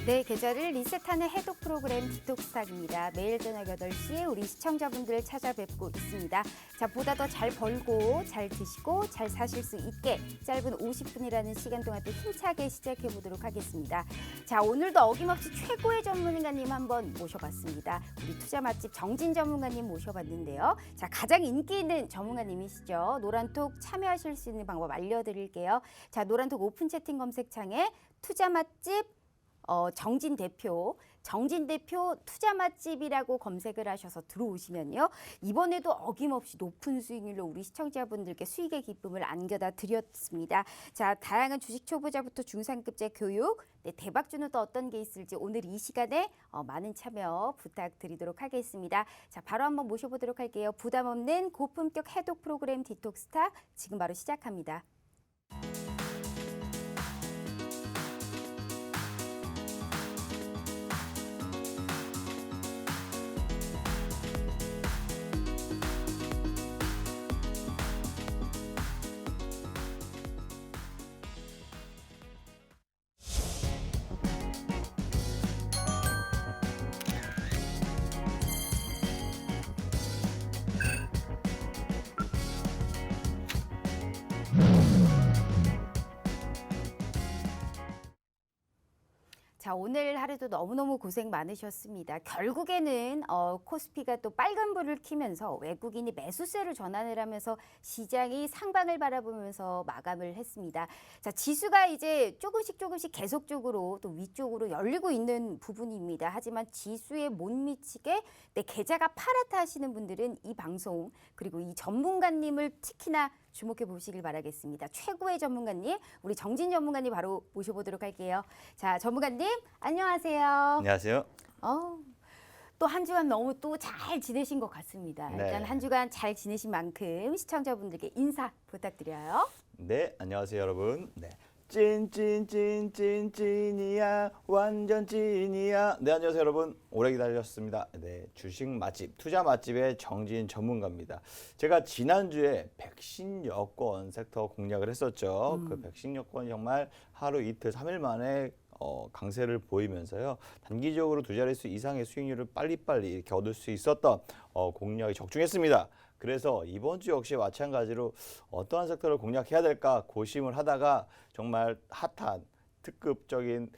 네, 계좌를 리셋하는 해독 프로그램 디톡스탁입니다. 매일 저녁 8시에 우리 시청자분들 찾아뵙고 있습니다. 자, 보다 더 잘 벌고 잘 드시고 잘 사실 수 있게 짧은 50분이라는 시간 동안 또 힘차게 시작해 보도록 하겠습니다. 자, 오늘도 어김없이 최고의 전문가님 한번 모셔봤습니다. 우리 투자 맛집 정진 전문가님 모셔봤는데요. 자, 가장 인기 있는 전문가님이시죠. 노란톡 참여하실 수 있는 방법 알려드릴게요. 자, 노란톡 오픈 채팅 검색창에 투자 맛집 정진 대표 투자 맛집이라고 검색을 하셔서 들어오시면요. 이번에도 어김없이 높은 수익률로 우리 시청자분들께 수익의 기쁨을 안겨다 드렸습니다. 자, 다양한 주식 초보자부터 중상급제 교육, 네, 대박 주는 또 어떤 게 있을지 오늘 이 시간에 많은 참여 부탁드리도록 하겠습니다. 자, 바로 한번 모셔보도록 할게요. 부담 없는 고품격 해독 프로그램 디톡스탁 지금 바로 시작합니다. 자, 오늘 하루도 너무너무 고생 많으셨습니다. 결국에는 코스피가 또 빨간불을 켜면서 외국인이 매수세를 전환을 하면서 시장이 상방을 바라보면서 마감을 했습니다. 자, 지수가 이제 조금씩 계속적으로 또 위쪽으로 열리고 있는 부분입니다. 하지만 지수에 못 미치게 내 계좌가 파랗다 하시는 분들은 이 방송 그리고 이 전문가님을 특히나 주목해 보시길 바라겠습니다. 최고의 전문가님, 우리 정진 전문가님 바로 모셔보도록 할게요. 자, 전문가님 안녕하세요. 안녕하세요. 또 한 주간 너무 또 잘 지내신 것 같습니다. 네. 일단 한 주간 잘 지내신 만큼 시청자분들께 인사 부탁드려요. 네, 안녕하세요, 여러분. 네. 찐이야 완전 찐이야. 네, 안녕하세요, 여러분. 오래 기다리셨습니다. 네, 주식 맛집, 투자 맛집의 정진 전문가입니다. 제가 지난주에 백신 여권 섹터 공략을 했었죠. 그 백신 여권이 정말 하루 이틀 3일 만에 강세를 보이면서요. 단기적으로 두 자릿수 이상의 수익률을 빨리빨리 이렇게 얻을 수 있었던 공략이 적중했습니다. 그래서 이번 주 역시 마찬가지로 어떠한 섹터를 공략해야 될까 고심을 하다가 정말 핫한 특급적인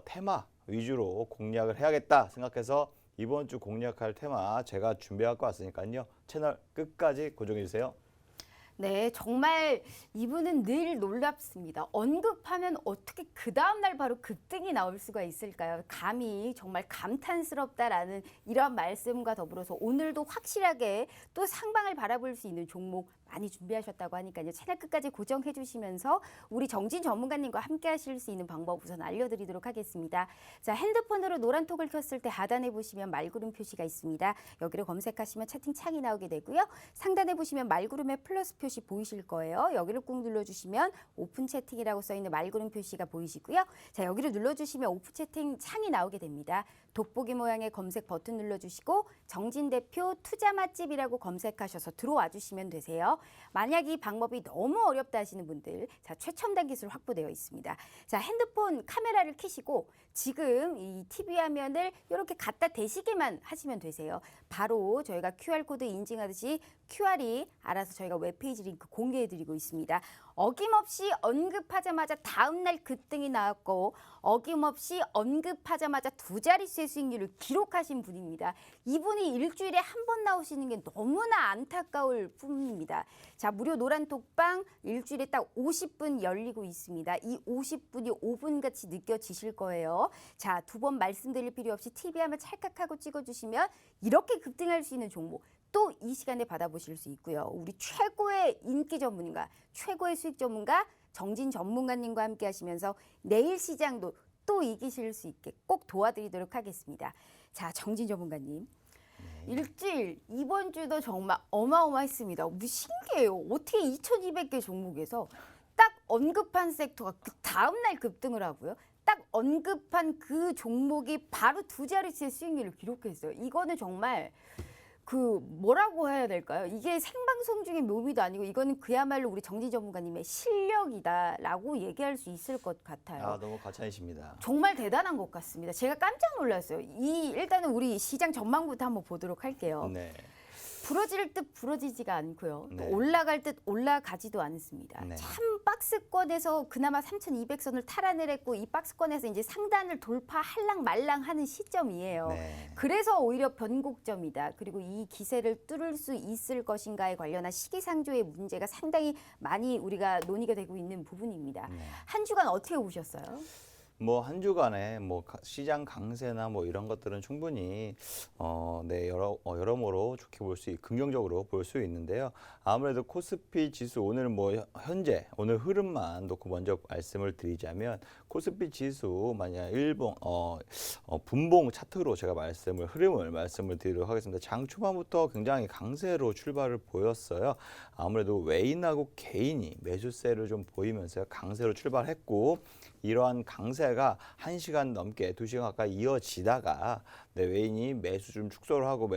테마 위주로 공략을 해야겠다 생각해서 이번 주 공략할 테마 제가 준비해갖고 왔으니까요. 채널 끝까지 고정해 주세요. 네, 정말 이분은 늘 놀랍습니다. 언급하면 어떻게 그 다음날 바로 급등이 나올 수가 있을까요? 감히 정말 감탄스럽다라는 이런 말씀과 더불어서 오늘도 확실하게 또 상방을 바라볼 수 있는 종목 많이 준비하셨다고 하니까요. 채널 끝까지 고정해 주시면서 우리 정진 전문가님과 함께 하실 수 있는 방법 우선 알려드리도록 하겠습니다. 자, 핸드폰으로 노란톡을 켰을 때 하단에 보시면 말구름 표시가 있습니다. 여기를 검색하시면 채팅창이 나오게 되고요. 상단에 보시면 말구름의 플러스 표시 보이실 거예요. 여기를 꾹 눌러주시면 오픈 채팅이라고 써있는 말구름 표시가 보이시고요. 자, 여기를 눌러주시면 오픈 채팅 창이 나오게 됩니다. 돋보기 모양의 검색 버튼 눌러주시고 정진 대표 투자 맛집이라고 검색하셔서 들어와 주시면 되세요. 만약 이 방법이 너무 어렵다 하시는 분들, 자, 최첨단 기술 확보되어 있습니다. 자, 핸드폰 카메라를 켜시고 지금 이 TV 화면을 이렇게 갖다 대시기만 하시면 되세요. 바로 저희가 QR코드 인증하듯이 QR이 알아서 저희가 웹페이지 링크 공개해드리고 있습니다. 어김없이 언급하자마자 다음날 급등이 나왔고 어김없이 언급하자마자 두 자릿수의 수익률을 기록하신 분입니다. 이분이 일주일에 한 번 나오시는 게 너무나 안타까울 뿐입니다. 자, 무료 노란톡방 일주일에 딱 50분 열리고 있습니다. 이 50분이 5분같이 느껴지실 거예요. 자, 두 번 말씀드릴 필요 없이 TV 화면 찰칵하고 찍어주시면 이렇게 급등할 수 있는 종목 또 이 시간에 받아보실 수 있고요. 우리 최고의 인기 전문가, 최고의 수익 전문가 정진 전문가님과 함께 하시면서 내일 시장도 또 이기실 수 있게 꼭 도와드리도록 하겠습니다. 자, 정진 전문가님. 일주일 이번 주도 정말 어마어마했습니다. 우리 신기해요. 어떻게 2,200개 종목에서 딱 언급한 섹터가 그 다음날 급등을 하고요. 딱 언급한 그 종목이 바로 두 자릿수의 수익률을 기록했어요. 이거는 정말 뭐라고 해야 될까요? 이게 생방송 중에 묘미도 아니고 이거는 그야말로 우리 정진 전문가님의 실력이다라고 얘기할 수 있을 것 같아요. 아, 너무 과찬이십니다. 정말 대단한 것 같습니다. 제가 깜짝 놀랐어요. 일단은 우리 시장 전망부터 한번 보도록 할게요. 네. 부러질 듯 부러지지가 않고요. 또 네. 올라갈 듯 올라가지도 않습니다. 네. 참 박스권에서 그나마 3,200선을 탈환을 이 박스권에서 이제 상단을 돌파할랑 말랑하는 시점이에요. 네. 그래서 오히려 변곡점이다. 그리고 이 기세를 뚫을 수 있을 것인가에 관련한 시기상조의 문제가 상당히 많이 우리가 논의가 되고 있는 부분입니다. 네. 한 주간 어떻게 보셨어요? 뭐 한 주간에 뭐 시장 강세나 뭐 이런 것들은 충분히 네, 여러모로 좋게 긍정적으로 볼 수 있는데요. 아무래도 코스피 지수 오늘 뭐 현재 오늘 흐름만 놓고 먼저 말씀을 드리자면 코스피 지수 만약 분봉 차트로 제가 흐름을 말씀을 드리도록 하겠습니다. 장 초반부터 굉장히 강세로 출발을 보였어요. 아무래도 외인하고 개인이 매수세를 좀 보이면서 강세로 출발했고 이러한 강세가 1시간 넘게 2시간 가까이 이어지다가 외인이 매수 좀 축소를 하고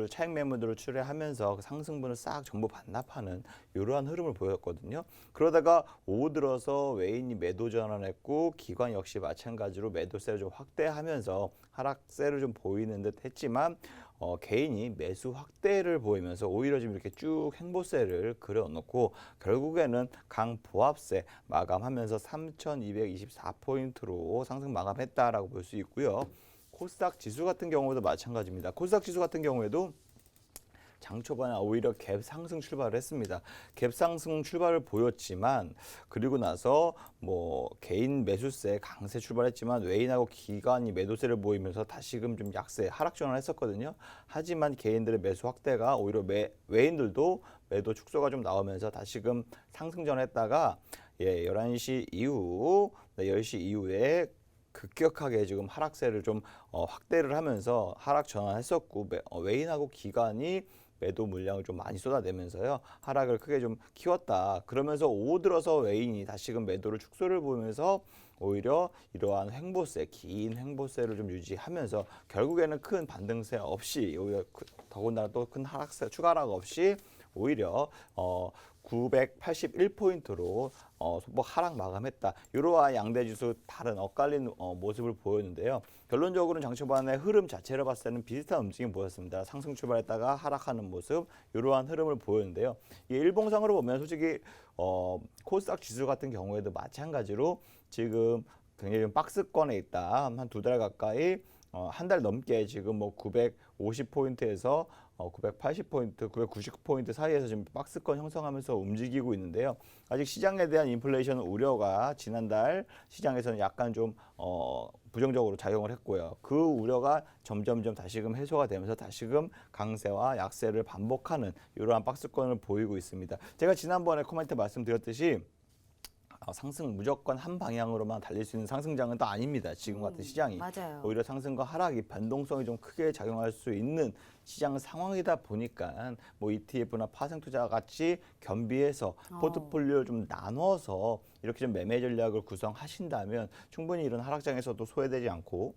차익 매물들을 출회하면서 그 상승분을 싹 전부 반납하는 이러한 흐름을 보였거든요. 그러다가 오후 들어서 외인이 매도 전환했고 기관 역시 마찬가지로 매도세를 좀 확대하면서 하락세를 좀 보이는 듯 했지만 개인이 매수 확대를 보이면서 오히려 지금 이렇게 쭉 행보세를 그려놓고 결국에는 강보합세 마감하면서 3,224포인트로 상승 마감했다라고 볼 수 있고요. 코스닥 지수 같은 경우도 마찬가지입니다. 코스닥 지수 같은 경우에도 장 초반에 오히려 갭 상승 출발을 했습니다. 갭 상승 출발을 보였지만 그리고 나서 뭐 개인 매수세 강세 출발했지만 외인하고 기관이 매도세를 보이면서 다시금 좀 약세 하락 전환을 했었거든요. 하지만 개인들의 매수 확대가 오히려 외인들도 매도 축소가 좀 나오면서 다시금 상승 전환했다가 11시 이후 10시 이후에 급격하게 지금 하락세를 좀 확대를 하면서 하락 전환했었고 외인하고 기관이 매도 물량을 좀 많이 쏟아내면서요 하락을 크게 좀 키웠다. 그러면서 오후 들어서 외인이 다시금 매도를 축소를 보면서 오히려 이러한 긴 횡보세를 좀 유지하면서 결국에는 큰 반등세 없이 오히려 더군다나 또 큰 하락세 추가 하락 없이 오히려 981포인트로 소폭 하락 마감했다. 이러한 양대지수 다른 엇갈린 모습을 보였는데요. 결론적으로는 장 초반의 흐름 자체를 봤을 때는 비슷한 움직임 보였습니다. 상승 출발했다가 하락하는 모습 이러한 흐름을 보였는데요. 이 일봉상으로 보면 솔직히 코스닥 지수 같은 경우에도 마찬가지로 지금 굉장히 좀 박스권에 있다. 한 2달 가까이 한 달 넘게 지금 뭐 950포인트에서 980포인트, 999포인트 사이에서 지금 박스권 형성하면서 움직이고 있는데요. 아직 시장에 대한 인플레이션 우려가 지난달 시장에서는 약간 좀 부정적으로 작용을 했고요. 그 우려가 점점점 다시금 해소가 되면서 다시금 강세와 약세를 반복하는 이러한 박스권을 보이고 있습니다. 제가 지난번에 코멘트 말씀드렸듯이 상승 무조건 한 방향으로만 달릴 수 있는 상승장은 또 아닙니다. 지금 같은 시장이. 맞아요. 오히려 상승과 하락이 변동성이 좀 크게 작용할 수 있는 시장 상황이다 보니까 뭐 ETF나 파생투자 같이 겸비해서 포트폴리오를 좀 나눠서 이렇게 좀 매매 전략을 구성하신다면 충분히 이런 하락장에서도 소외되지 않고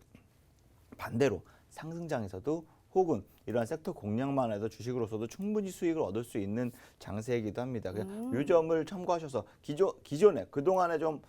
반대로 상승장에서도 혹은 이러한 섹터 공략만 해도 주식으로서도 충분히 수익을 얻을 수 있는 장세이기도 합니다. 이 점을 참고하셔서 기존에 그동안에 좀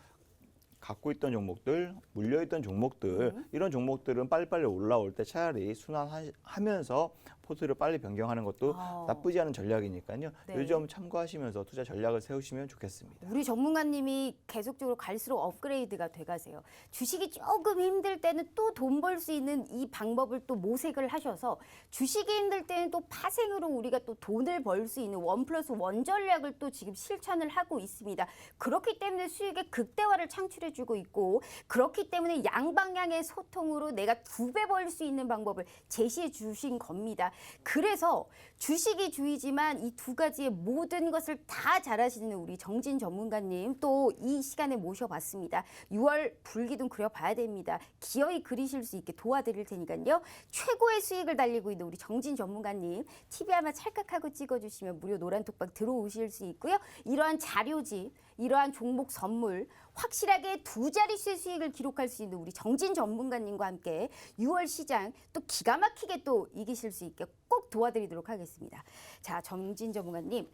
갖고 있던 종목들, 물려있던 종목들 이런 종목들은 빨리빨리 올라올 때 차라리 순환하면서 포트를 빨리 변경하는 것도 나쁘지 않은 전략이니까요. 네. 이 점 참고하시면서 투자 전략을 세우시면 좋겠습니다. 우리 전문가님이 계속적으로 갈수록 업그레이드가 돼가세요. 주식이 조금 힘들 때는 또 돈 벌 수 있는 이 방법을 또 모색을 하셔서 주식이 힘들 때는 또 파생으로 우리가 또 돈을 벌 수 있는 1+1 전략을 또 지금 실천을 하고 있습니다. 그렇기 때문에 수익의 극대화를 창출해주고 있고 그렇기 때문에 양방향의 소통으로 내가 2배 벌 수 있는 방법을 제시해 주신 겁니다. 그래서 주식이 주이지만 이 두 가지의 모든 것을 다 잘하시는 우리 정진 전문가님 또 이 시간에 모셔봤습니다. 6월 불기둥 그려봐야 됩니다. 기어이 그리실 수 있게 도와드릴 테니까요. 최고의 수익을 달리고 있는 우리 정진 전문가님 TV 하나 찰칵하고 찍어주시면 무료 노란톡방 들어오실 수 있고요. 이러한 자료집, 이러한 종목 선물 확실하게 두 자릿수의 수익을 기록할 수 있는 우리 정진 전문가님과 함께 6월 시장 또 기가 막히게 또 이기실 수 있게 꼭 도와드리도록 하겠습니다. 자, 정진 전문가님.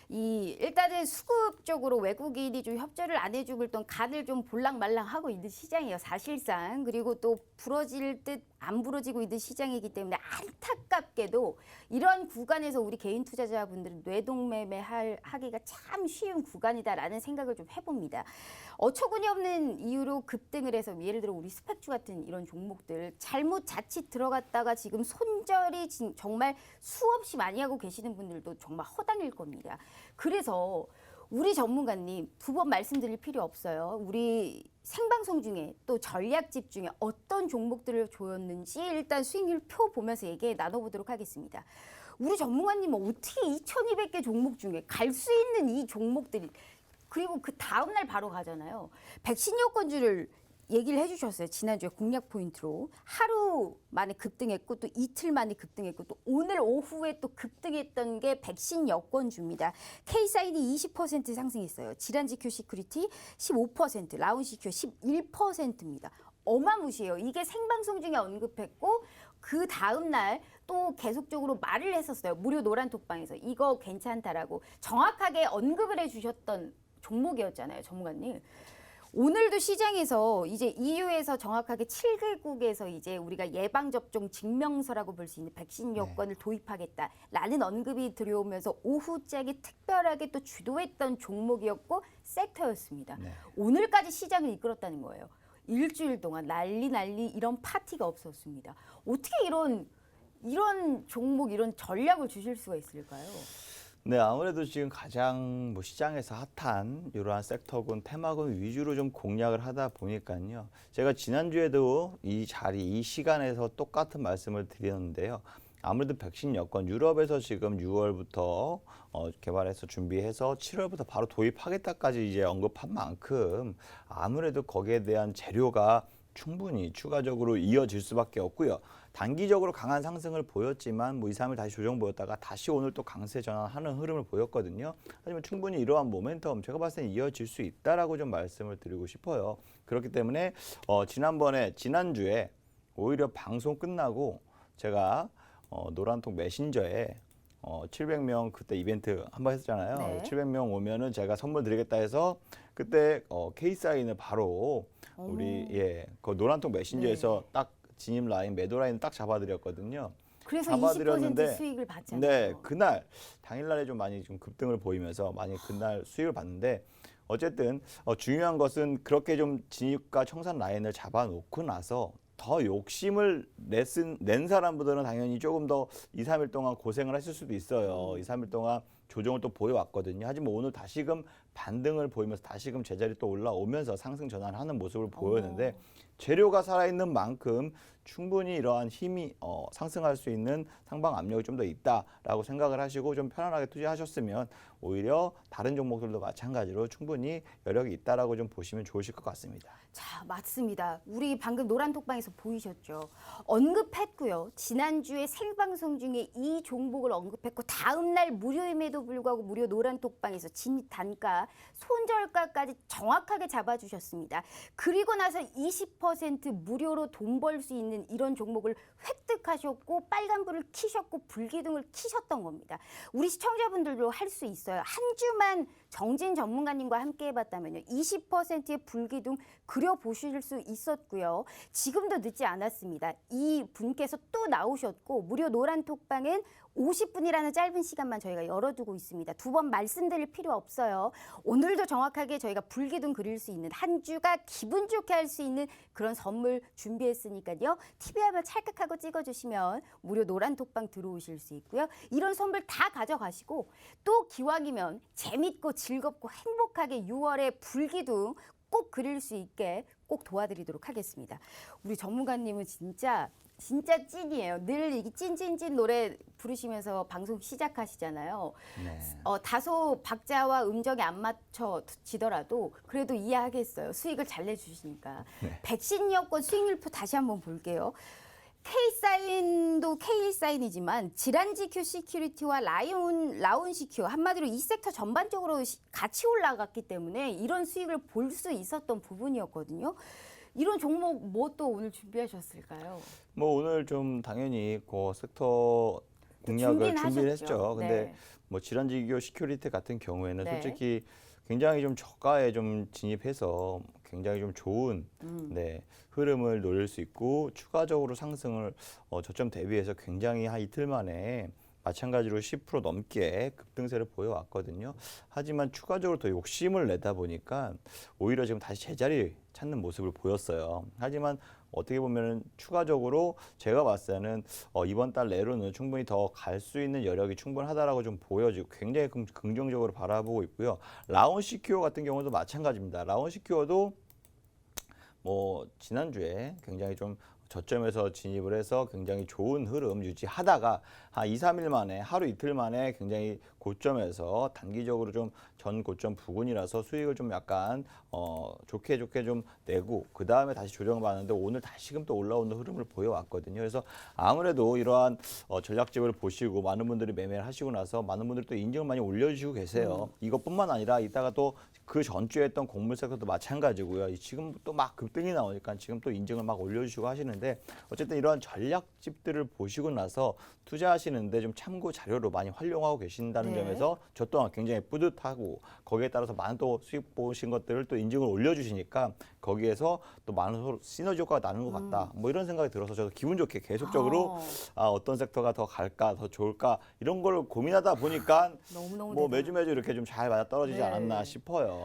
일단은 수급적으로 외국인이 좀 협조를 안 해주고 있던 간을 좀 볼랑말랑하고 있는 시장이에요, 사실상. 그리고 또 부러질 듯 안 부러지고 있는 시장이기 때문에 안타깝게도 이런 구간에서 우리 개인 투자자분들은 뇌동매매 하기가 참 쉬운 구간이다라는 생각을 좀 해봅니다. 어처구니 없는 이유로 급등을 해서 예를 들어 우리 스펙주 같은 이런 종목들 잘못 자칫 들어갔다가 지금 손절이 정말 수없이 많이 하고 계시는 분들도 정말 허당일 겁니다. 그래서 우리 전문가님 두 번 말씀드릴 필요 없어요. 우리 생방송 중에 또 전략집 중에 어떤 종목들을 조였는지 일단 수익률 표 보면서 얘기 나눠보도록 하겠습니다. 우리 전문가님은 어떻게 2,200개 종목 중에 갈 수 있는 이 종목들이 그리고 그 다음날 바로 가잖아요. 백신 여권주를 얘기를 해주셨어요. 지난주에 공략 포인트로. 하루 만에 급등했고 또 이틀 만에 급등했고 또 오늘 오후에 또 급등했던 게 백신 여권주입니다. K사인이 20% 상승했어요. 지란지큐 시큐리티 15%, 라운시큐 11%입니다. 어마무시해요. 이게 생방송 중에 언급했고 그 다음날 또 계속적으로 말을 했었어요. 무료 노란톡방에서 이거 괜찮다라고 정확하게 언급을 해주셨던 종목이었잖아요, 전문가님. 오늘도 시장에서 이제 EU에서 정확하게 7개국에서 이제 우리가 예방접종 증명서라고 볼 수 있는 백신 여권을 도입하겠다라는 언급이 들어오면서 오후장에 특별하게 또 주도했던 종목이었고 섹터였습니다. 네. 오늘까지 시장을 이끌었다는 거예요. 일주일 동안 난리 이런 파티가 없었습니다. 어떻게 이런 종목 이런 전략을 주실 수가 있을까요? 네, 아무래도 지금 가장 시장에서 핫한 이러한 섹터군, 테마군 위주로 좀 공략을 하다 보니까요. 제가 지난주에도 이 시간에서 똑같은 말씀을 드렸는데요. 아무래도 백신 여권, 유럽에서 지금 6월부터 개발해서 준비해서 7월부터 바로 도입하겠다까지 이제 언급한 만큼 아무래도 거기에 대한 재료가 충분히 추가적으로 이어질 수밖에 없고요. 단기적으로 강한 상승을 보였지만 2, 3일 다시 조정 보였다가 다시 오늘 또 강세 전환하는 흐름을 보였거든요. 하지만 충분히 이러한 모멘텀 제가 봤을 때 이어질 수 있다라고 좀 말씀을 드리고 싶어요. 그렇기 때문에 지난주에 오히려 방송 끝나고 제가 노란톡 메신저에 700명 그때 이벤트 한번 했었잖아요. 네. 700명 오면은 제가 선물 드리겠다 해서 그때 K사인을 바로 우리 그 노란톡 메신저에서 딱 진입 라인, 매도 라인을 딱 잡아드렸거든요. 그래서 잡아드렸는데 20% 수익을 받잖아요. 네, 그날 당일날에 좀 많이 좀 급등을 보이면서 많이 그날 수익을 봤는데 어쨌든 중요한 것은 그렇게 좀 진입과 청산 라인을 잡아놓고 나서 더 욕심을 낸 사람보다는 당연히 조금 더 2, 3일 동안 고생을 했을 수도 있어요. 2, 3일 동안 조정을 또 보여왔거든요. 하지만 오늘 다시금 반등을 보이면서 다시금 제자리 또 올라오면서 상승 전환하는 모습을 보였는데 재료가 살아있는 만큼 충분히 이러한 힘이 상승할 수 있는 상방 압력이 좀 더 있다라고 생각을 하시고 좀 편안하게 투자하셨으면 오히려 다른 종목들도 마찬가지로 충분히 여력이 있다라고 좀 보시면 좋으실 것 같습니다. 자, 맞습니다. 우리 방금 노란톡방에서 보이셨죠? 언급했고요. 지난주에 생방송 중에 이 종목을 언급했고 다음날 무료임에도 불구하고 무료 노란톡방에서 진입 단가, 손절가까지 정확하게 잡아주셨습니다. 그리고 나서 20% 무료로 돈 벌 수 있는 이런 종목을 획득하셨고 빨간불을 켜셨고 불기둥을 켜셨던 겁니다. 우리 시청자분들도 할 수 있어요. 한 주만 정진 전문가님과 함께 해봤다면요. 20%의 불기둥 그려보실 수 있었고요. 지금도 늦지 않았습니다. 이 분께서 또 나오셨고 무료 노란톡방은 50분이라는 짧은 시간만 저희가 열어두고 있습니다. 두 번 말씀드릴 필요 없어요. 오늘도 정확하게 저희가 불기둥 그릴 수 있는 한 주가 기분 좋게 할 수 있는 그런 선물 준비했으니까요. TV 화면 찰칵하고 찍어주시면 무료 노란톡방 들어오실 수 있고요. 이런 선물 다 가져가시고 또 기왕이면 재밌고 즐겁고 행복하게 6월에 불기둥 꼭 그릴 수 있게 꼭 도와드리도록 하겠습니다. 우리 전문가님은 진짜 찐이에요. 늘 이 찐찐찐 노래 부르시면서 방송 시작하시잖아요. 네. 다소 박자와 음정이 안 맞춰지더라도 그래도 이해하겠어요. 수익을 잘 내주시니까. 네. 백신 여권 수익률표 다시 한번 볼게요. K사인도 K사인이지만 지란지큐 시큐리티와 라운시큐 한마디로 이 섹터 전반적으로 같이 올라갔기 때문에 이런 수익을 볼 수 있었던 부분이었거든요. 이런 종목 뭐 또 오늘 준비하셨을까요? 뭐 오늘 좀 당연히 그 섹터 공략을 준비는 준비를 하셨죠. 했죠. 근데 네. 뭐 질환지교 시큐리티 같은 경우에는 네. 솔직히 굉장히 좀 저가에 좀 진입해서 굉장히 좀 좋은 네, 흐름을 노릴 수 있고 추가적으로 상승을 저점 대비해서 굉장히 한 이틀 만에 마찬가지로 10% 넘게 급등세를 보여왔거든요. 하지만 추가적으로 더 욕심을 내다 보니까 오히려 지금 다시 제자리 찾는 모습을 보였어요. 하지만 어떻게 보면은 추가적으로 제가 봤을 때는 이번 달 내로는 충분히 더 갈 수 있는 여력이 충분하다라고 좀 보여지고 굉장히 긍정적으로 바라보고 있고요. 라운 시큐어 같은 경우도 마찬가지입니다. 라운 시큐어도 뭐 지난주에 굉장히 좀 저점에서 진입을 해서 굉장히 좋은 흐름 유지하다가 한 2, 3일 만에 하루 이틀 만에 굉장히 고점에서 단기적으로 좀 전 고점 부근이라서 수익을 좀 약간 좋게 좀 내고 그 다음에 다시 조정받는데 오늘 다시금 또 올라오는 흐름을 보여왔거든요. 그래서 아무래도 이러한 전략집을 보시고 많은 분들이 매매를 하시고 나서 많은 분들이 또 인증을 많이 올려주시고 계세요. 이것뿐만 아니라 이따가 또 그 전주에 했던 곡물 섹터도 마찬가지고요. 지금 또 막 급등이 나오니까 지금 또 인증을 막 올려주시고 하시는데 어쨌든 이러한 전략집들을 보시고 나서 투자하시는데 좀 참고 자료로 많이 활용하고 계신다는 네. 점에서 저 또한 굉장히 뿌듯하고 거기에 따라서 많은 또 수익 보신 것들을 또 인증을 올려주시니까 거기에서 또 많은 서로 시너지 효과가 나는 것 같다. 뭐 이런 생각이 들어서 저도 기분 좋게 계속적으로 어떤 섹터가 더 갈까, 더 좋을까 이런 걸 고민하다 보니까 너무너무 뭐 대단하다. 매주 이렇게 좀 잘 맞아 떨어지지 네. 않았나 싶어요.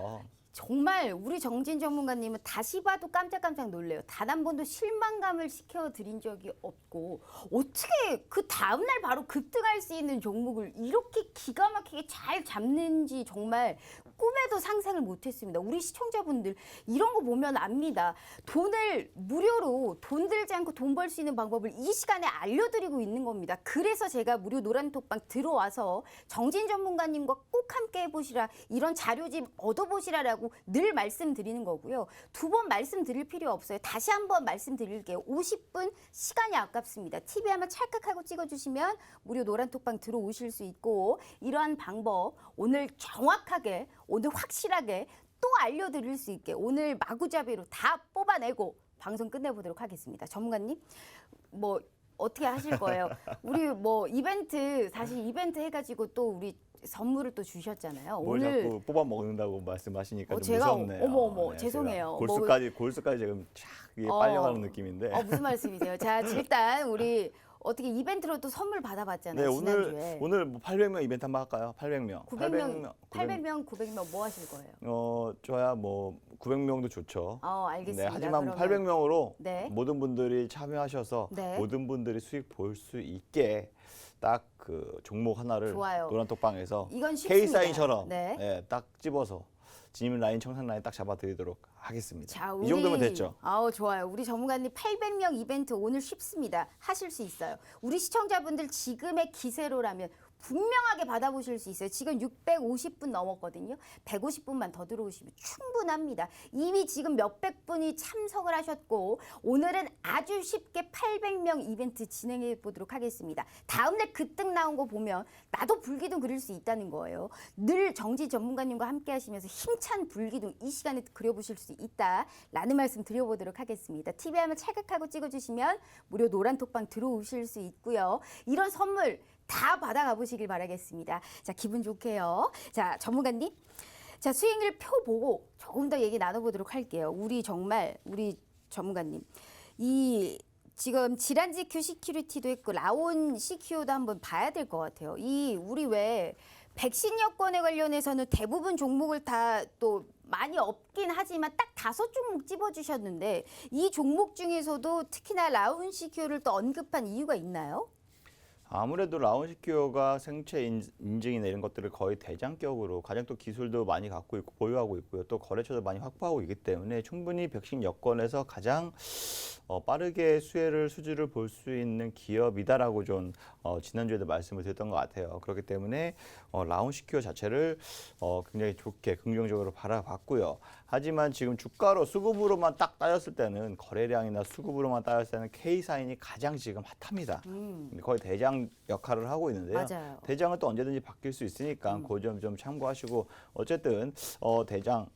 정말 우리 정진 전문가님은 다시 봐도 깜짝깜짝 놀래요. 단 한 번도 실망감을 시켜드린 적이 없고 어떻게 그 다음날 바로 급등할 수 있는 종목을 이렇게 기가 막히게 잘 잡는지 정말 꿈에도 상상을 못했습니다. 우리 시청자분들 이런 거 보면 압니다. 돈을 무료로 돈 들지 않고 돈 벌 수 있는 방법을 이 시간에 알려드리고 있는 겁니다. 그래서 제가 무료 노란톡방 들어와서 정진 전문가님과 꼭 함께 해보시라 이런 자료집 얻어보시라라고 늘 말씀드리는 거고요. 두 번 말씀드릴 필요 없어요. 다시 한번 말씀드릴게요. 50분 시간이 아깝습니다. TV 한번 찰칵하고 찍어주시면 무료 노란톡방 들어오실 수 있고 이러한 방법 오늘 정확하게 오늘 확실하게 또 알려드릴 수 있게 오늘 마구잡이로 다 뽑아내고 방송 끝내보도록 하겠습니다. 전문가님 뭐 어떻게 하실 거예요? 우리 뭐 이벤트 사실 이벤트 해가지고 또 우리 선물을 또 주셨잖아요. 뭘 오늘 자꾸 뽑아 먹는다고 말씀하시니까 좀 제가 무섭네요. 어머 네, 죄송해요. 제가 골수까지 지금 쫙 이게 어. 빨려가는 느낌인데. 무슨 말씀이세요? 자 일단 우리 어떻게 이벤트로 또 선물 받아봤잖아요. 네, 지난주에. 오늘 뭐 800명 이벤트 한번 할까요? 800명. 800명, 900명 뭐 하실 거예요? 저야 뭐 900명도 좋죠. 알겠습니다. 네, 하지만 그러면 800명으로 네. 모든 분들이 참여하셔서 네. 모든 분들이 수익 볼 수 있게 딱 그 종목 하나를 좋아요. 노란톡방에서 이건 쉽습니다. K사인처럼 네. 예, 딱 집어서 진입 라인, 청산 라인 딱 잡아드리도록 하겠습니다. 자, 이 정도면 됐죠? 좋아요. 우리 전문가님 800명 이벤트 오늘 쉽습니다. 하실 수 있어요. 우리 시청자분들 지금의 기세로라면 분명하게 받아보실 수 있어요. 지금 650분 넘었거든요. 150분만 더 들어오시면 충분합니다. 이미 지금 몇백 분이 참석을 하셨고 오늘은 아주 쉽게 800명 이벤트 진행해 보도록 하겠습니다. 다음날 급등 나온 거 보면 나도 불기둥 그릴 수 있다는 거예요. 늘 정지 전문가님과 함께 하시면서 힘찬 불기둥 이 시간에 그려보실 수 있다라는 말씀 드려보도록 하겠습니다. TV 화면 찰칵하고 찍어주시면 무료 노란톡방 들어오실 수 있고요. 이런 선물 다 받아가 보시길 바라겠습니다. 자, 기분 좋게요. 자, 전문가님. 자, 수익률 표 보고 조금 더 얘기 나눠보도록 할게요. 우리 전문가님. 이 지금 지란지큐 시큐리티도 했고 라온 시큐도 한번 봐야 될 것 같아요. 우리 왜 백신 여권에 관련해서는 대부분 종목을 다 또 많이 없긴 하지만 딱 5종목 집어주셨는데 이 종목 중에서도 특히나 라온 시큐를 또 언급한 이유가 있나요? 아무래도 라운시큐어가 생체 인증이나 이런 것들을 거의 대장격으로 가장 또 기술도 많이 갖고 있고 보유하고 있고요. 또 거래처도 많이 확보하고 있기 때문에 충분히 백신 여건에서 가장 빠르게 수주를 볼 수 있는 기업이다라고 좀 지난주에도 말씀을 드렸던 것 같아요. 그렇기 때문에 라운시큐어 자체를 굉장히 좋게 긍정적으로 바라봤고요. 하지만 지금 주가로 수급으로만 딱 따졌을 때는 거래량이나 수급으로만 따졌을 때는 K사인이 가장 지금 핫합니다. 거의 대장 역할을 하고 있는데요. 맞아요. 대장은 또 언제든지 바뀔 수 있으니까 그 점 좀 참고하시고 어쨌든 대장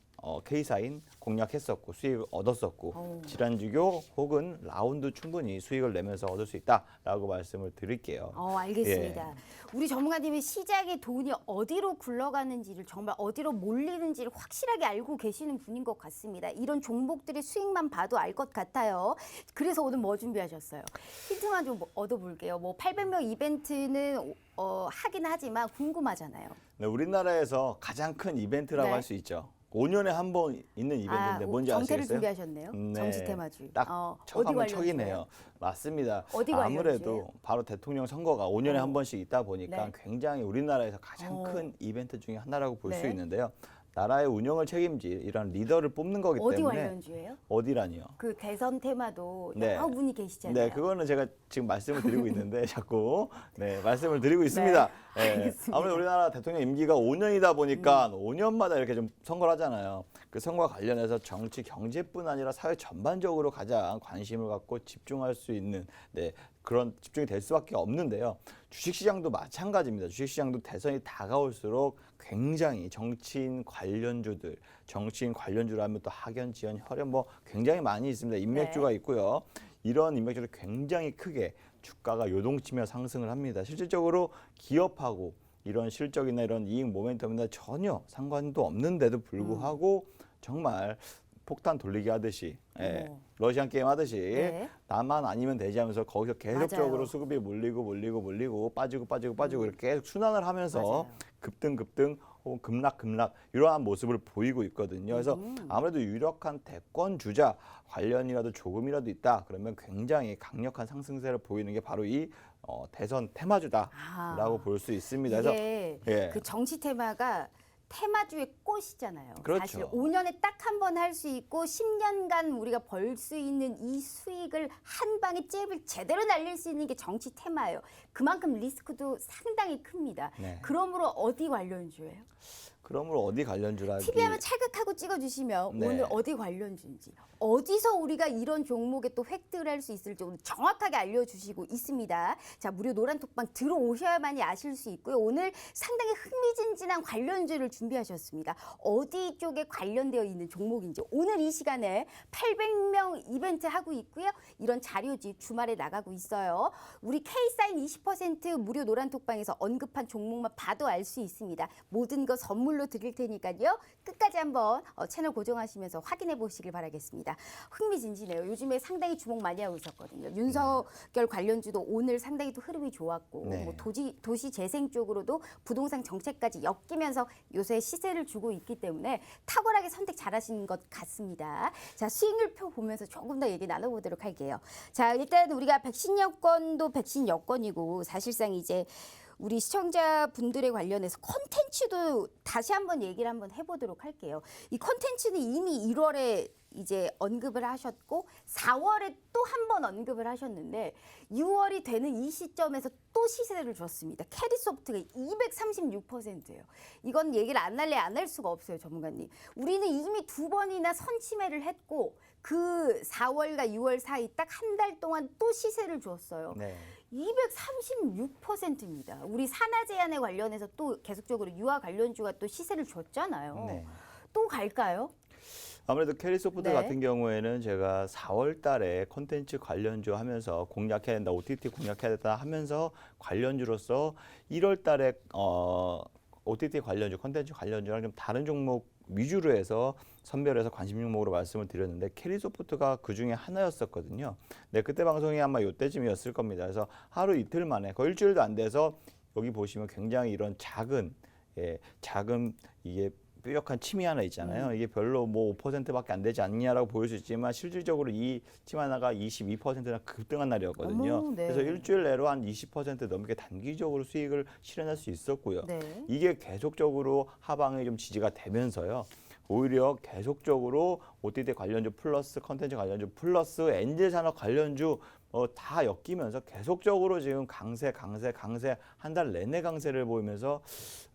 K사인 공략했었고 수익을 얻었었고 질환주교 혹은 라운드 충분히 수익을 내면서 얻을 수 있다라고 말씀을 드릴게요. 알겠습니다. 예. 우리 전문가님이 시장의 돈이 어디로 굴러가는지를 정말 어디로 몰리는지를 확실하게 알고 계시는 분인 것 같습니다. 이런 종목들의 수익만 봐도 알 것 같아요. 그래서 오늘 뭐 준비하셨어요? 힌트만 좀 얻어볼게요. 뭐 800명 이벤트는 하긴 하지만 궁금하잖아요. 네, 우리나라에서 가장 큰 이벤트라고 네. 할 수 있죠. 5년에 한 번 있는 이벤트인데 뭔지 정태를 아시겠어요? 준비하셨네요. 정치 테마주. 딱 어디 척하면 관련주예요? 척이네요. 맞습니다. 어디 아무래도 관련주예요? 바로 대통령 선거가 5년에 한 번씩 있다 보니까 네. 굉장히 우리나라에서 가장 큰 이벤트 중에 하나라고 볼 수 네. 있는데요. 나라의 운영을 책임질 이런 리더를 뽑는 거기 어디 때문에 관련주예요? 어디라니요? 그 대선 테마도 네. 여러 분이 계시잖아요. 네, 그거는 제가 지금 말씀을 드리고 있는데 자꾸 말씀을 드리고 있습니다. 네, 알겠습니다. 아무래도 우리나라 대통령 임기가 5년이다 보니까 5년마다 이렇게 좀 선거를 하잖아요. 그 선거와 관련해서 정치, 경제뿐 아니라 사회 전반적으로 가장 관심을 갖고 집중할 수 있는 그런 집중이 될 수밖에 없는데요. 주식시장도 마찬가지입니다. 주식시장도 대선이 다가올수록 굉장히 정치인 관련주라면 또 학연, 지연, 혈연 뭐 굉장히 많이 있습니다. 인맥주가 있고요. 이런 인맥주를 굉장히 크게 주가가 요동치며 상승을 합니다. 실질적으로 기업하고 이런 실적이나 이런 이익 모멘텀이나 전혀 상관도 없는데도 불구하고 정말 폭탄 돌리기 하듯이 러시안 게임 하듯이 네. 나만 아니면 되지 하면서 거기서 계속적으로 맞아요. 수급이 몰리고 빠지고 이렇게 계속 순환을 하면서 맞아요. 급등 혹은 급락 이러한 모습을 보이고 있거든요. 그래서 아무래도 유력한 대권 주자 관련이라도 조금이라도 있다 그러면 굉장히 강력한 상승세를 보이는 게 바로 이 대선 테마주다라고 볼 수 있습니다. 이게 그래서 그 정치 테마가 테마주의 꽃이잖아요. 그렇죠. 사실 5년에 딱 한 번 할 수 있고 10년간 우리가 벌 수 있는 이 수익을 한 방에 잽을 제대로 날릴 수 있는 게 정치 테마예요. 그만큼 리스크도 상당히 큽니다. 네. 그러므로 어디 관련주예요? 그러므로 어디 관련주라기 TV 하면 찰칵하고 찍어주시면 네. 오늘 어디 관련주인지 어디서 우리가 이런 종목에 또 획득을 할 수 있을지 오늘 정확하게 알려주시고 있습니다. 자, 무료 노란톡방 들어오셔야만이 아실 수 있고요. 오늘 상당히 흥미진진한 관련주를 준비하셨습니다. 어디 쪽에 관련되어 있는 종목인지 오늘 이 시간에 800명 이벤트 하고 있고요. 이런 자료지 주말에 나가고 있어요. 우리 K사인 20% 무료 노란톡방에서 언급한 종목만 봐도 알 수 있습니다. 모든 거 선물로 드릴 테니까요. 끝까지 한번 채널 고정하시면서 확인해 보시길 바라겠습니다. 흥미진진해요. 요즘에 상당히 주목 많이 하고 있었거든요. 윤석열 관련주도 오늘 상당히 또 흐름이 좋았고 네. 뭐 도시 재생 쪽으로도 부동산 정책까지 엮이면서 요새 시세를 주고 있기 때문에 탁월하게 선택 잘하신 것 같습니다. 자, 수익률표 보면서 조금 더 얘기 나눠보도록 할게요. 자, 일단 우리가 백신 여건도 백신 여건이고 사실상 이제 우리 시청자분들에 관련해서 콘텐츠도 다시 한번 얘기를 한번 해보도록 할게요. 이 콘텐츠는 이미 1월에 이제 언급을 하셨고 4월에 또 한 번 언급을 하셨는데 6월이 되는 이 시점에서 또 시세를 줬습니다. 캐리소프트가 236%예요. 이건 얘기를 안 할래 안 할 수가 없어요, 전문가님. 우리는 이미 2번이나 선침해를 했고 그 4월과 6월 사이 딱 한 달 동안 또 시세를 줬어요. 네. 236%입니다. 우리 산하 제한에 관련해서 또 계속적으로 유아 관련주가 또 시세를 줬잖아요. 네. 또 갈까요? 아무래도 캐리소프트 네. 같은 경우에는 제가 4월 달에 콘텐츠 관련주 하면서 공략해야 된다, OTT 공략해야 된다 하면서 관련주로서 1월 달에 OTT 관련주, 콘텐츠 관련주랑 좀 다른 종목 위주로 해서 선별해서 관심 종목으로 말씀을 드렸는데 캐리소프트가 그 중에 하나였었거든요. 네, 그때 방송이 아마 이때쯤이었을 겁니다. 그래서 하루 이틀 만에 거의 일주일도 안 돼서 여기 보시면 굉장히 이런 작은 이게 뾰족한 침이 하나 있잖아요. 이게 별로 뭐 5%밖에 안 되지 않냐라고 보일 수 있지만 실질적으로 이 침 하나가 22%나 급등한 날이었거든요. 어머, 네. 그래서 일주일 내로 한 20% 넘게 단기적으로 수익을 실현할 수 있었고요. 네. 이게 계속적으로 하방에 좀 지지가 되면서요. 오히려 계속적으로 OTT 관련주 플러스 컨텐츠 관련주 플러스 엔젤 산업 관련주 다 엮이면서 계속적으로 지금 강세 한 달 내내 강세를 보이면서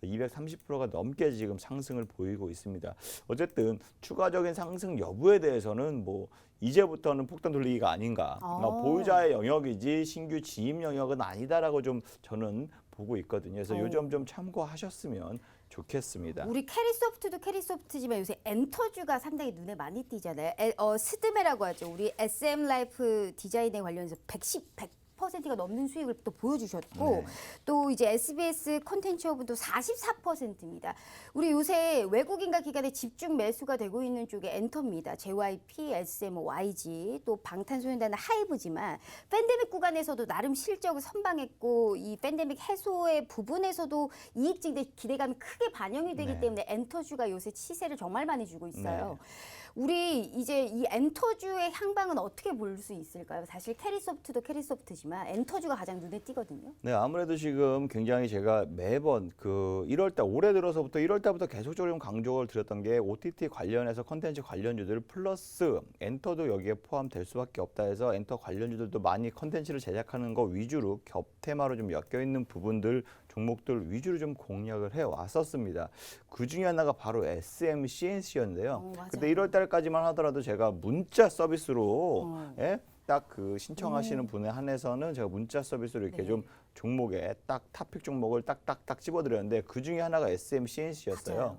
230%가 넘게 지금 상승을 보이고 있습니다. 어쨌든 추가적인 상승 여부에 대해서는 뭐 이제부터는 폭탄 돌리기가 아닌가. 보유자의 영역이지 신규 지임 영역은 아니다라고 좀 저는 보고 있거든요. 그래서 요 점 좀 참고하셨으면 좋겠습니다. 우리 캐리소프트도 캐리소프트지만 요새 엔터주가 상당히 눈에 많이 띄잖아요. 스드메라고 하죠. 우리 SM 라이프 디자인에 관련해서 100%가 넘는 수익을 또 보여주셨고 네. 또 이제 SBS 콘텐츠 허브도 44%입니다. 우리 요새 외국인과 기관의 집중 매수가 되고 있는 쪽에 엔터입니다. JYP, SM, YG 또 방탄소년단은 하이브지만 팬데믹 구간에서도 나름 실적을 선방했고 이 팬데믹 해소의 부분에서도 이익 증대 기대감이 크게 반영이 되기 네. 때문에 엔터주가 요새 시세를 정말 많이 주고 있어요. 네. 우리 이제 이 엔터주의 향방은 어떻게 볼 수 있을까요? 사실 캐리소프트도 캐리소프트지만 엔터주가 가장 눈에 띄거든요. 네, 아무래도 지금 굉장히 제가 매번 그 1월달 올해 들어서부터 1월달부터 계속적으로 좀 강조를 드렸던 게 OTT 관련해서 컨텐츠 관련주들 플러스 엔터도 여기에 포함될 수밖에 없다 해서 엔터 관련주들도 많이 컨텐츠를 제작하는 거 위주로 겹 테마로 좀 엮여 있는 부분들 종목들 위주로 좀 공략을 해 왔었습니다. 그 중에 하나가 바로 SM CNC였는데요. 맞아요. 그때 1월달까지만 하더라도 제가 문자 서비스로 딱 그 신청하시는 분에 한해서는 제가 문자 서비스로 이렇게 네. 좀 종목에 딱 탑픽 종목을 딱딱딱 집어드렸는데 그 중에 하나가 SM CNC였어요. 맞아요.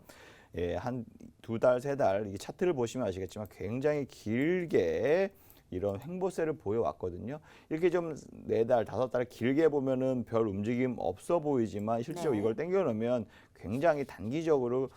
예, 한 2달, 3달 이 차트를 보시면 아시겠지만 굉장히 길게 이런 횡보세를 보여왔거든요. 이렇게 좀 4달, 5달 길게 보면은 별 움직임 없어 보이지만 실제로 네. 이걸 땡겨놓으면 굉장히 단기적으로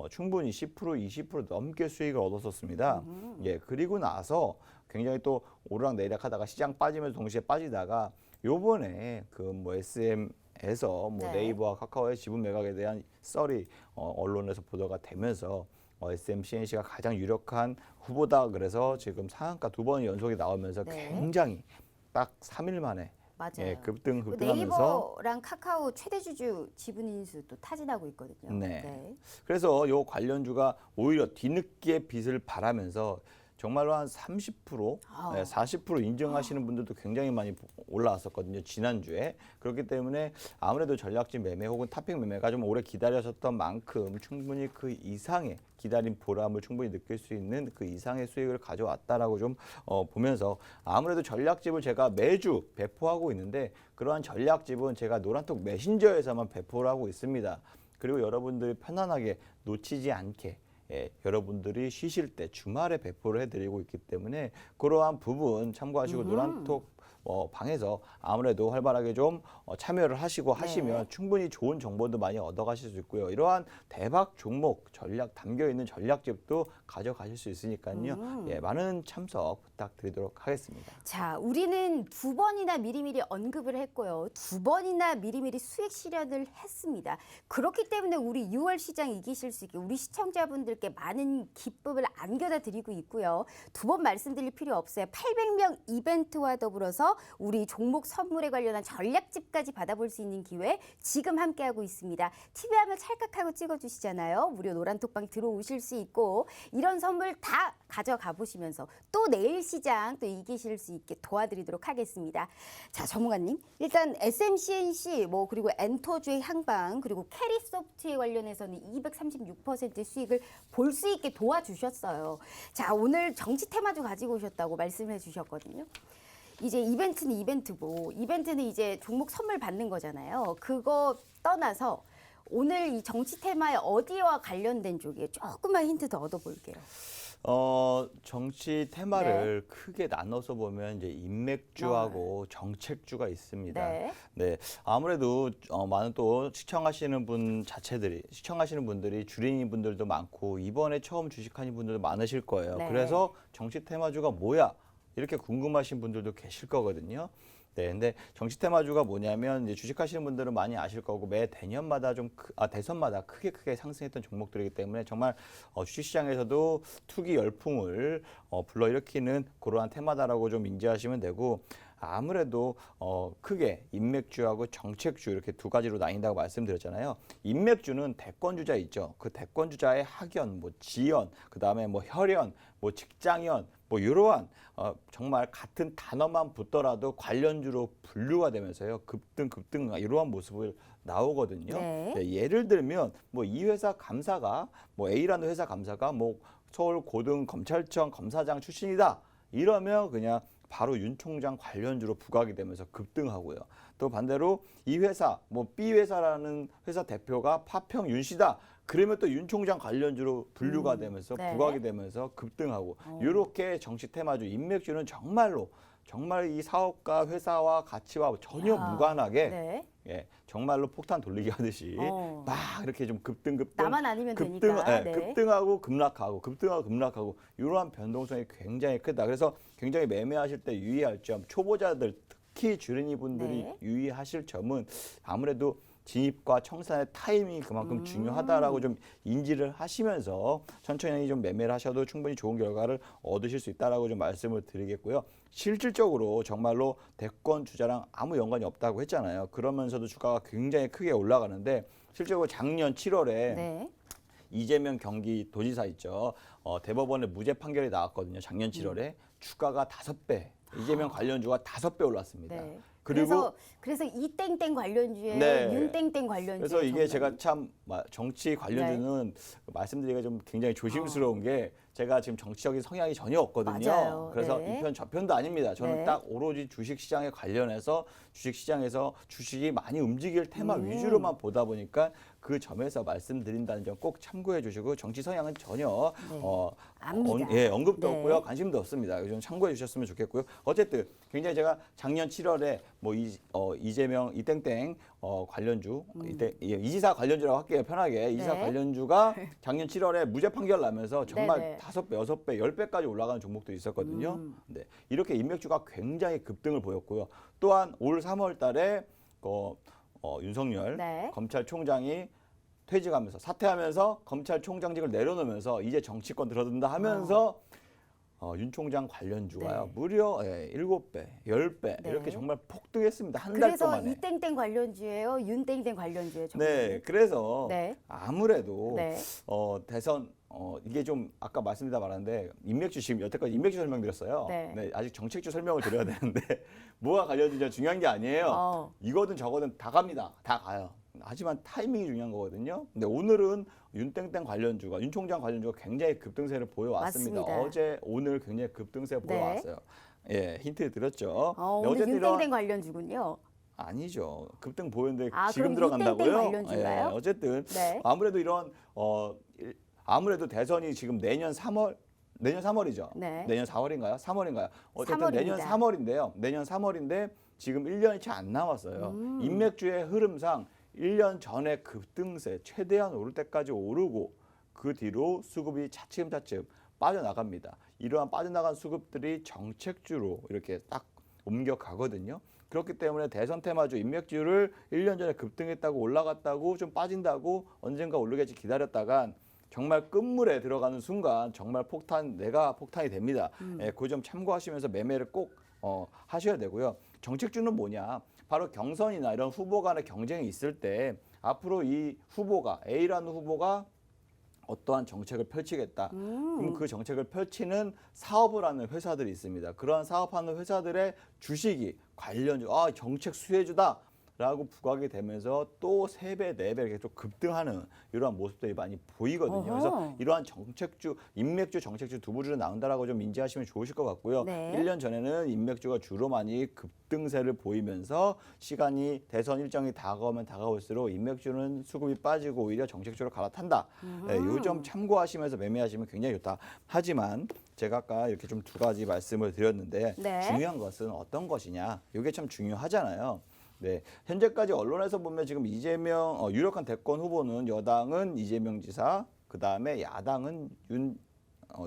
충분히 10%, 20% 넘게 수익을 얻었었습니다. 예, 그리고 나서 굉장히 또 오르락내리락하다가 시장 빠지면서 동시에 빠지다가 요번에 그 뭐 SM에서 뭐 네. 네이버와 카카오의 지분 매각에 대한 썰이 언론에서 보도가 되면서 SM CNC가 가장 유력한 후보다 그래서 지금 상한가 2번 연속이 나오면서 네. 굉장히 딱 3일 만에 맞아요. 예, 그 급등하면서 네이버랑 카카오 최대 주주 지분 인수도 타진하고 있거든요. 네. 그래서 요 관련주가 오히려 뒤늦게 빛을 발하면서 정말로 한 30%, 아. 40% 인정하시는 분들도 굉장히 많이 올라왔었거든요. 지난주에. 그렇기 때문에 아무래도 전략적 매매 혹은 탑픽 매매가 좀 오래 기다려졌던 만큼 충분히 그 이상의 기다린 보람을 충분히 느낄 수 있는 그 이상의 수익을 가져왔다라고 좀 보면서 아무래도 전략집을 제가 매주 배포하고 있는데 그러한 전략집은 제가 노란톡 메신저에서만 배포를 하고 있습니다. 그리고 여러분들이 편안하게 놓치지 않게 여러분들이 쉬실 때 주말에 배포를 해드리고 있기 때문에 그러한 부분 참고하시고 노란톡 방에서 아무래도 활발하게 좀 참여를 하시고 하시면 충분히 좋은 정보도 많이 얻어가실 수 있고요. 이러한 대박 종목 전략 담겨 있는 전략집도 가져가실 수 있으니까요. 예, 많은 참석 부탁드리도록 하겠습니다. 자, 우리는 2번이나 미리미리 언급을 했고요. 2번이나 미리미리 수익 실현을 했습니다. 그렇기 때문에 우리 6월 시장 이기실 수 있게 우리 시청자분들께 많은 기쁨을 안겨다 드리고 있고요. 2번 말씀드릴 필요 없어요. 800명 이벤트와 더불어서 우리 종목 선물에 관련한 전략집까지 받아볼 수 있는 기회 지금 함께하고 있습니다. TV 화면 찰칵하고 찍어주시잖아요. 무료 노란톡방 들어오실 수 있고 이런 선물 다 가져가 보시면서 또 내일 시장 또 이기실 수 있게 도와드리도록 하겠습니다. 자, 전문가님 일단 SMCNC 뭐 그리고 엔터주의 향방 그리고 캐리소프트에 관련해서는 236% 수익을 볼 수 있게 도와주셨어요. 자, 오늘 정치 테마주 가지고 오셨다고 말씀해 주셨거든요. 이제 이벤트는 이벤트고 이벤트는 이제 종목 선물 받는 거잖아요. 그거 떠나서 오늘 이 정치 테마에 어디와 관련된 쪽에 조금만 힌트 더 얻어볼게요. 정치 테마를 크게 나눠서 보면 이제 인맥주하고 정책주가 있습니다. 네. 네, 아무래도 많은 또 시청하시는 분들이 주린이 분들도 많고 이번에 처음 주식하는 분들도 많으실 거예요. 네. 그래서 정치 테마주가 뭐야? 이렇게 궁금하신 분들도 계실 거거든요. 네, 근데 정치 테마주가 뭐냐면 이제 주식하시는 분들은 많이 아실 거고 매 대년마다 대선마다 크게 상승했던 종목들이기 때문에 정말 주식시장에서도 투기 열풍을 불러일으키는 그러한 테마다라고 좀 인지하시면 되고 아무래도 크게 인맥주하고 정책주 이렇게 두 가지로 나뉜다고 말씀드렸잖아요. 인맥주는 대권주자 있죠. 그 대권주자의 학연, 뭐 지연, 그다음에 뭐 혈연, 뭐 직장연, 뭐 이러한 정말 같은 단어만 붙더라도 관련주로 분류가 되면서요. 급등 이러한 모습을 나오거든요. 네. 네, 예를 들면 뭐 이 회사 감사가 뭐 A라는 회사 감사가 뭐 서울 고등검찰청 검사장 출신이다. 이러면 그냥 바로 윤 총장 관련주로 부각이 되면서 급등하고요. 또 반대로 이 회사 뭐 B 회사라는 회사 대표가 파평 윤 씨다. 그러면 또 윤 총장 관련주로 분류가 되면서 네. 부각이 되면서 급등하고 이렇게 정치 테마주 인맥주는 정말 이 사업가 회사와 가치와 전혀 야, 무관하게 네. 예, 정말로 폭탄 돌리기 하듯이 어. 막 이렇게 좀 급등 나만 아니면 되니까. 네. 급등하고 급락하고 이러한 변동성이 굉장히 크다. 그래서 굉장히 매매하실 때 유의할 점, 초보자들 특히 주린이 분들이 네. 유의하실 점은 아무래도 진입과 청산의 타이밍이 그만큼 중요하다라고 좀 인지를 하시면서 천천히 좀 매매를 하셔도 충분히 좋은 결과를 얻으실 수 있다라고 좀 말씀을 드리겠고요. 실질적으로 정말로 대권 주자랑 아무 연관이 없다고 했잖아요. 그러면서도 주가가 굉장히 크게 올라가는데 실제로 작년 7월에 네. 이재명 경기도지사 있죠. 대법원에 무죄 판결이 나왔거든요. 작년 7월에 주가가 5배, 이재명 관련주가 5배 올랐습니다. 네. 그리고 그래서 이 땡땡 관련주에 네. 윤 땡땡 관련주. 그래서 이게 제가 참 정치 관련주는 말씀드리기가 좀 굉장히 조심스러운 게 제가 지금 정치적인 성향이 전혀 없거든요. 맞아요. 그래서 네. 이 편 저 편도 아닙니다. 저는 네. 딱 오로지 주식시장에 관련해서 주식시장에서 주식이 많이 움직일 테마 위주로만 보다 보니까 그 점에서 말씀드린다는 점 꼭 참고해 주시고 정치 성향은 전혀 네. 압니다. 언급도 네. 없고요. 관심도 없습니다. 좀 참고해 주셨으면 좋겠고요. 어쨌든 굉장히 제가 작년 7월에 뭐 이재명 이땡땡 관련주 이지사 관련주라고 할게요. 편하게 이지사 네. 관련주가 작년 7월에 무죄 판결 나면서 정말 네네. 5배, 6배, 10배까지 올라가는 종목도 있었거든요. 네. 이렇게 인맥주가 굉장히 급등을 보였고요. 또한 올 3월 달에 윤석열 네. 검찰총장이 퇴직하면서 사퇴하면서 검찰총장직을 내려놓으면서 이제 정치권 들어든다 하면서 윤 총장 관련주가요. 네. 무려 7배, 10배 네. 이렇게 정말 폭등했습니다. 한 달 그래서 동안에. 이 땡땡 관련주예요. 윤 땡땡 관련주예요. 네, 그래서 네. 아무래도 네. 대선 이게 좀 아까 말씀드리다 말았는데 인맥주 지금 여태까지 인맥주 설명드렸어요. 네. 아직 정책주 설명을 드려야 되는데 뭐가 관련주냐 중요한 게 아니에요. 이거든 저거든 다 갑니다. 다 가요. 하지만 타이밍이 중요한 거거든요. 근데 오늘은 윤땡땡 관련주가 윤 총장 관련주가 굉장히 급등세를 보여왔습니다. 맞습니다. 어제 오늘 굉장히 급등세 네. 보여왔어요. 예, 힌트 드렸죠. 오늘 어쨌든 윤 이런 땡땡 관련주군요. 아니죠. 급등 보였는데 그럼 지금 이 들어간다고요? 땡땡 관련주인가요? 어쨌든 네. 아무래도 이런 아무래도 대선이 지금 내년 3월이죠. 네. 내년 4월인가요? 3월인가요? 어쨌든 3월입니다. 내년 3월인데요. 내년 3월인데 지금 1년이 채 안 남았어요. 인맥주의 흐름상 1년 전에 급등세 최대한 오를 때까지 오르고 그 뒤로 수급이 차츰차츰 빠져나갑니다. 이러한 빠져나간 수급들이 정책주로 이렇게 딱 옮겨가거든요. 그렇기 때문에 대선 테마주 인맥주를 1년 전에 급등했다고 올라갔다고 좀 빠진다고 언젠가 오르겠지 기다렸다간 정말 끝물에 들어가는 순간 정말 내가 폭탄이 됩니다. 그 점 참고하시면서 매매를 꼭 하셔야 되고요. 정책주는 뭐냐? 바로 경선이나 이런 후보 간의 경쟁이 있을 때 앞으로 이 후보가 A라는 후보가 어떠한 정책을 펼치겠다. 그럼 그 정책을 펼치는 사업을 하는 회사들이 있습니다. 그러한 사업하는 회사들의 주식이 관련주, 정책 수혜주다. 라고 부각이 되면서 또 3배, 4배 이렇게 좀 급등하는 이러한 모습들이 많이 보이거든요. 그래서 이러한 정책주, 인맥주, 정책주 두 부류로 나온다라고 좀 인지하시면 좋으실 것 같고요. 네. 1년 전에는 인맥주가 주로 많이 급등세를 보이면서 시간이 대선 일정이 다가오면 다가올수록 인맥주는 수급이 빠지고 오히려 정책주로 갈아탄다. 이 점 참고하시면서 매매하시면 굉장히 좋다. 하지만 제가 아까 이렇게 좀 두 가지 말씀을 드렸는데 네. 중요한 것은 어떤 것이냐. 이게 참 중요하잖아요. 네, 현재까지 언론에서 보면 지금 이재명 유력한 대권 후보는 여당은 이재명 지사, 그 다음에 야당은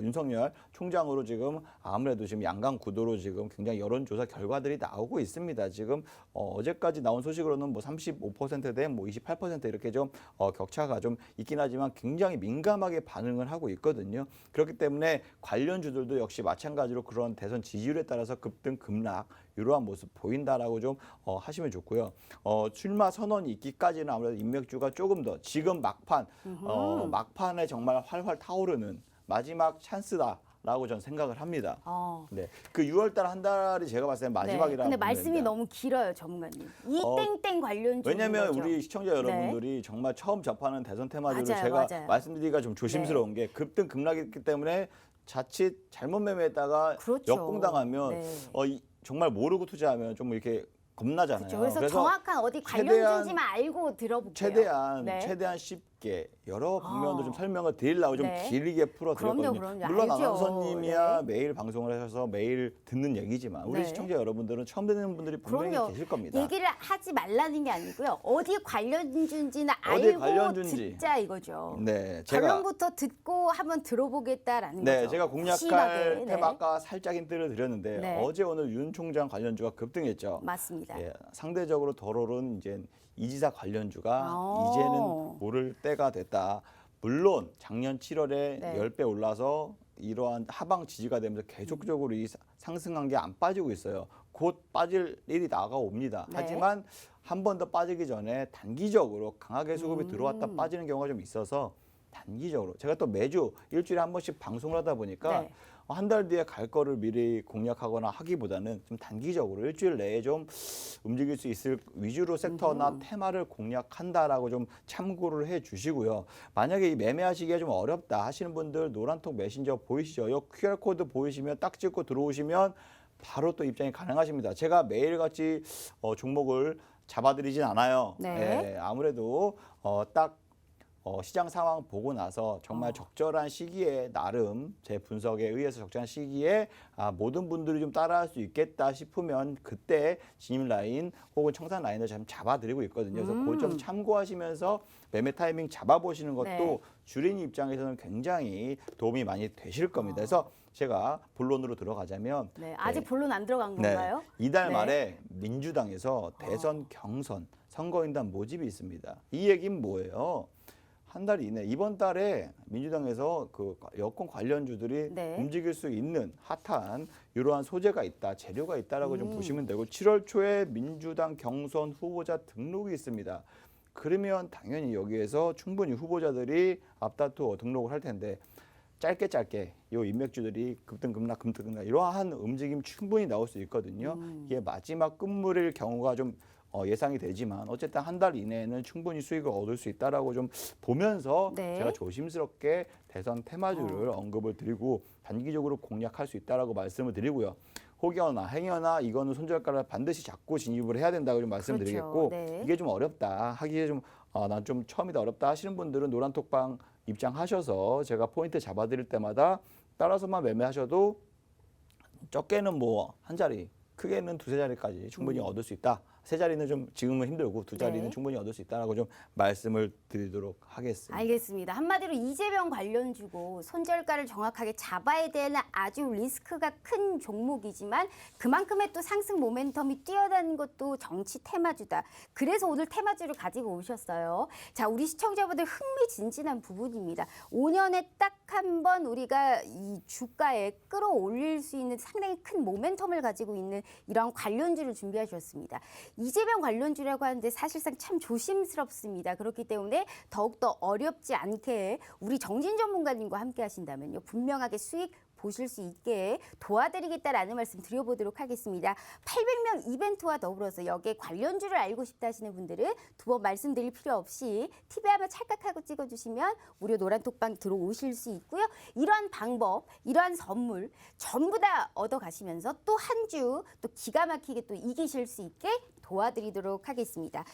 윤석열 총장으로 지금 아무래도 지금 양강 구도로 지금 굉장히 여론조사 결과들이 나오고 있습니다. 지금 어제까지 나온 소식으로는 뭐 35%대 뭐 28% 이렇게 좀 격차가 좀 있긴 하지만 굉장히 민감하게 반응을 하고 있거든요. 그렇기 때문에 관련주들도 역시 마찬가지로 그런 대선 지지율에 따라서 급등 급락 이러한 모습 보인다라고 좀 하시면 좋고요. 출마 선언이 있기까지는 아무래도 인맥주가 조금 더 지금 막판에 정말 활활 타오르는 마지막 찬스다라고 저는 생각을 합니다. 네, 그 6월달 한 달이 제가 봤을 때 마지막이라고. 근데 말씀이 너무 길어요, 전문가님. 이 땡땡 관련주. 왜냐하면 거죠. 우리 시청자 여러분들이 정말 처음 접하는 대선 테마주를 맞아요, 제가 맞아요. 말씀드리기가 좀 조심스러운 게 급등 급락이기 때문에 자칫 잘못 매매했다가 그렇죠. 역공당하면 네. 정말 모르고 투자하면 좀 이렇게 겁나잖아요. 그렇죠. 그래서 정확한 어디 관련주지만 알고 들어볼게요. 최대한 쉽게 여러 방면도 좀 설명을 드리려고 좀 네. 길게 풀어드렸거든요. 그럼요. 물론 알죠. 아나운서님이야 매일 방송을 하셔서 매일 듣는 얘기지만 우리 네. 시청자 여러분들은 처음 듣는 분들이 분명히 그럼요. 계실 겁니다. 얘기를 하지 말라는 게 아니고요. 어디 관련주인지는 어디 알고 관련주인지. 듣자 이거죠. 네, 제가 결론부터 듣고 한번 들어보겠다라는 네, 거죠. 제가 공략할 확실하게. 테마가 살짝 힌트를 드렸는데 네. 어제 오늘 윤 총장 관련주가 급등했죠. 맞습니다. 예, 상대적으로 덜 오른 이제 이지사 관련주가 아. 이제는 오를 때가 됐다. 물론 작년 7월에 네. 10배 올라서 이러한 하방 지지가 되면서 계속적으로 이 상승한 게 안 빠지고 있어요. 곧 빠질 일이 다가옵니다. 네. 하지만 한 번 더 빠지기 전에 단기적으로 강하게 수급이 들어왔다 빠지는 경우가 좀 있어서 단기적으로 제가 또 매주 일주일에 한 번씩 방송을 하다 보니까 네. 한 달 뒤에 갈 거를 미리 공략하거나 하기보다는 좀 단기적으로 일주일 내에 좀 움직일 수 있을 위주로 섹터나 테마를 공략한다라고 좀 참고를 해 주시고요. 만약에 이 매매하시기가 좀 어렵다 하시는 분들 노란톡 메신저 보이시죠? 이 QR코드 보이시면 딱 찍고 들어오시면 바로 또 입장이 가능하십니다. 제가 매일같이 종목을 잡아드리진 않아요. 네. 예, 아무래도 딱 시장 상황 보고 나서 정말 적절한 시기에 나름 제 분석에 의해서 적절한 시기에 모든 분들이 좀 따라할 수 있겠다 싶으면 그때 진입 라인 혹은 청산 라인을 좀 잡아드리고 있거든요. 그래서 그 점 참고하시면서 매매 타이밍 잡아보시는 것도 네. 주린 입장에서는 굉장히 도움이 많이 되실 겁니다. 그래서 제가 본론으로 들어가자면 네. 아직 본론 안 들어간 건가요? 이달 네. 말에 민주당에서 대선 경선 선거인단 모집이 있습니다. 이 얘기는 뭐예요? 한 달 이내 이번 달에 민주당에서 그 여권 관련주들이 네. 움직일 수 있는 핫한 이러한 소재가 있다, 재료가 있다라고 좀 보시면 되고 7월 초에 민주당 경선 후보자 등록이 있습니다. 그러면 당연히 여기에서 충분히 후보자들이 앞다투어 등록을 할 텐데 짧게 이 인맥주들이 급등급락 이러한 움직임 충분히 나올 수 있거든요. 이게 마지막 끝물일 경우가 좀 예상이 되지만 어쨌든 한 달 이내에는 충분히 수익을 얻을 수 있다라고 좀 보면서 네. 제가 조심스럽게 대선 테마주를 언급을 드리고 단기적으로 공략할 수 있다라고 말씀을 드리고요. 혹여나 행여나 이거는 손절가를 반드시 잡고 진입을 해야 된다고 좀 말씀드리겠고 그렇죠. 네. 이게 좀 어렵다 하기에 좀 난 좀 처음이다 어렵다 하시는 분들은 노란톡방 입장하셔서 제가 포인트 잡아드릴 때마다 따라서만 매매하셔도 적게는 뭐 한 자리 크게는 두세 자리까지 충분히 얻을 수 있다. 세 자리는 좀 지금은 힘들고 두 자리는 네. 충분히 얻을 수 있다라고 좀 말씀을 드리도록 하겠습니다. 알겠습니다. 한마디로 이재명 관련주고 손절가를 정확하게 잡아야 되는 아주 리스크가 큰 종목이지만 그만큼의 또 상승 모멘텀이 뛰어난 것도 정치 테마주다. 그래서 오늘 테마주를 가지고 오셨어요. 자, 우리 시청자분들 흥미진진한 부분입니다. 5년에 딱 한 번 우리가 이 주가에 끌어올릴 수 있는 상당히 큰 모멘텀을 가지고 있는 이런 관련주를 준비하셨습니다. 이재명 관련주라고 하는데 사실상 참 조심스럽습니다. 그렇기 때문에 더욱더 어렵지 않게 우리 정진 전문가님과 함께 하신다면요. 분명하게 수익 보실 수 있게 도와드리겠다라는 말씀 드려보도록 하겠습니다. 800명 이벤트와 더불어서 여기에 관련주를 알고 싶다 하시는 분들은 두 번 말씀드릴 필요 없이 TV에 한번 찰칵하고 찍어주시면 무료 노란톡방 들어오실 수 있고요. 이러한 방법, 이러한 선물 전부 다 얻어가시면서 또 한 주 또 기가 막히게 또 이기실 수 있게 도와드리도록 하겠습니다.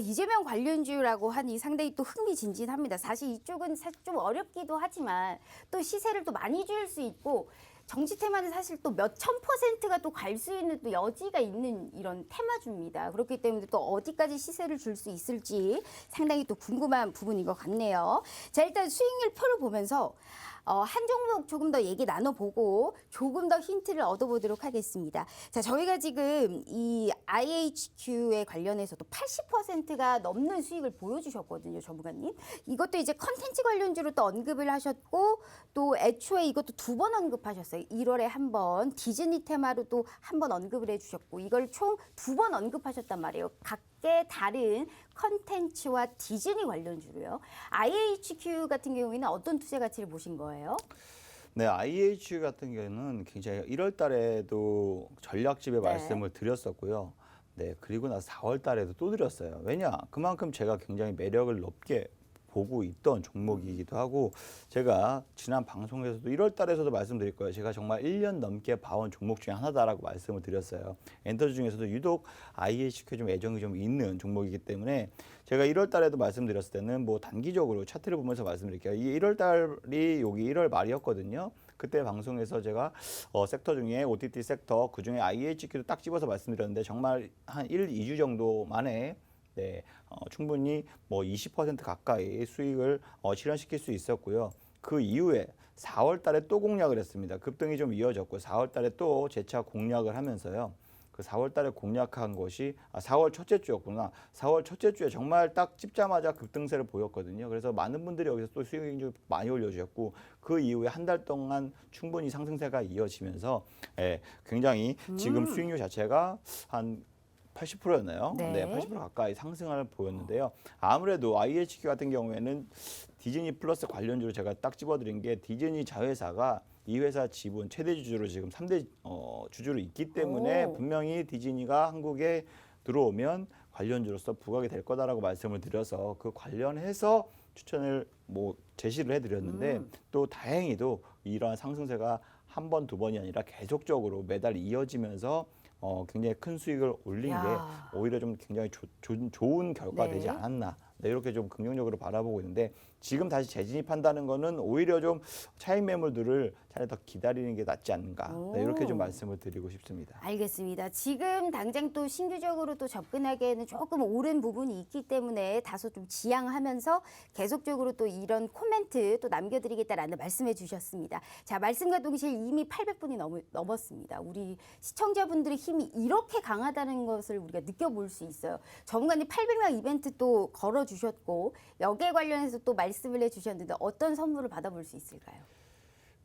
이재명 관련주라고 하니 상당히 또 흥미진진합니다. 사실 이쪽은 좀 어렵기도 하지만 또 시세를 또 많이 줄 수 있고 정치 테마는 사실 또 몇천 %가 또 갈 수 있는 또 여지가 있는 이런 테마주입니다. 그렇기 때문에 또 어디까지 시세를 줄 수 있을지 상당히 또 궁금한 부분인 것 같네요. 자, 일단 수익률 표를 보면서 한 종목 조금 더 얘기 나눠보고 조금 더 힌트를 얻어보도록 하겠습니다. 자, 저희가 지금 이 IHQ에 관련해서도 80%가 넘는 수익을 보여주셨거든요, 전문가님. 이것도 이제 컨텐츠 관련주로 또 언급을 하셨고, 또 애초에 이것도 2번 언급하셨어요. 1월에 한 번, 디즈니 테마로 또 한 번 언급을 해주셨고, 이걸 총 2번 언급하셨단 말이에요. 각계 다른 컨텐츠와 디즈니 관련주로요. IHQ 같은 경우에는 어떤 투자 가치를 보신 거예요? 네, IH 같은 경우는 굉장히 1월 달에도 전략집에 말씀을 드렸었고요. 네, 그리고 나서 4월 달에도 또 드렸어요. 왜냐? 그만큼 제가 굉장히 매력을 높게 보고 있던 종목이기도 하고, 제가 지난 방송에서도 1월 달에서도 말씀드릴 거예요. 제가 정말 1년 넘게 봐온 종목 중에 하나다라고 말씀을 드렸어요. 엔터주 중에서도 유독 IHQ에 좀 애정이 좀 있는 종목이기 때문에 제가 1월 달에도 말씀드렸을 때는 뭐 단기적으로 차트를 보면서 말씀드릴게요. 이 1월 달이 여기 1월 말이었거든요. 그때 방송에서 제가 섹터 중에 OTT 섹터, 그중에 IHQ도 딱 집어서 말씀드렸는데 정말 한 1, 2주 정도 만에 네, 충분히 뭐 20% 가까이 수익을 실현시킬 수 있었고요. 그 이후에 4월 달에 또 공략을 했습니다. 급등이 좀 이어졌고 4월 달에 또 재차 공략을 하면서요. 그 4월 달에 공략한 것이 4월 첫째 주였구나. 4월 첫째 주에 정말 딱 찝자마자 급등세를 보였거든요. 그래서 많은 분들이 여기서 또 수익을 좀 많이 올려주셨고, 그 이후에 한 달 동안 충분히 상승세가 이어지면서 굉장히 지금 수익률 자체가 한 80%였나요? 네. 80% 가까이 상승을 보였는데요. 아무래도 IHQ 같은 경우에는 디즈니 플러스 관련주로 제가 딱 집어드린 게, 디즈니 자회사가 이 회사 지분 최대 주주로 지금 3대 주주로 있기 때문에 분명히 디즈니가 한국에 들어오면 관련주로서 부각이 될 거다라고 말씀을 드려서 그 관련해서 추천을 뭐 제시를 해드렸는데, 또 다행히도 이러한 상승세가 한 번, 두 번이 아니라 계속적으로 매달 이어지면서 굉장히 큰 수익을 올린 게 오히려 좀 굉장히 좋은 결과가 되지 않았나. 네, 이렇게 좀 긍정적으로 바라보고 있는데, 지금 다시 재진입한다는 거는 오히려 좀 차익 매물들을 차라리 더 기다리는 게 낫지 않는가. 네, 이렇게 좀 말씀을 드리고 싶습니다. 알겠습니다. 지금 당장 또 신규적으로 또 접근하기에는 조금 오른 부분이 있기 때문에 다소 좀 지양하면서 계속적으로 또 이런 코멘트 또 남겨드리겠다라는 말씀해 주셨습니다. 자, 말씀과 동시에 이미 800분이 넘었습니다. 우리 시청자분들의 힘이 이렇게 강하다는 것을 우리가 느껴볼 수 있어요. 전문가님 800명 이벤트 또 걸어주셨고, 여기에 관련해서 또 말씀을 해주셨는데 어떤 선물을 받아볼 수 있을까요?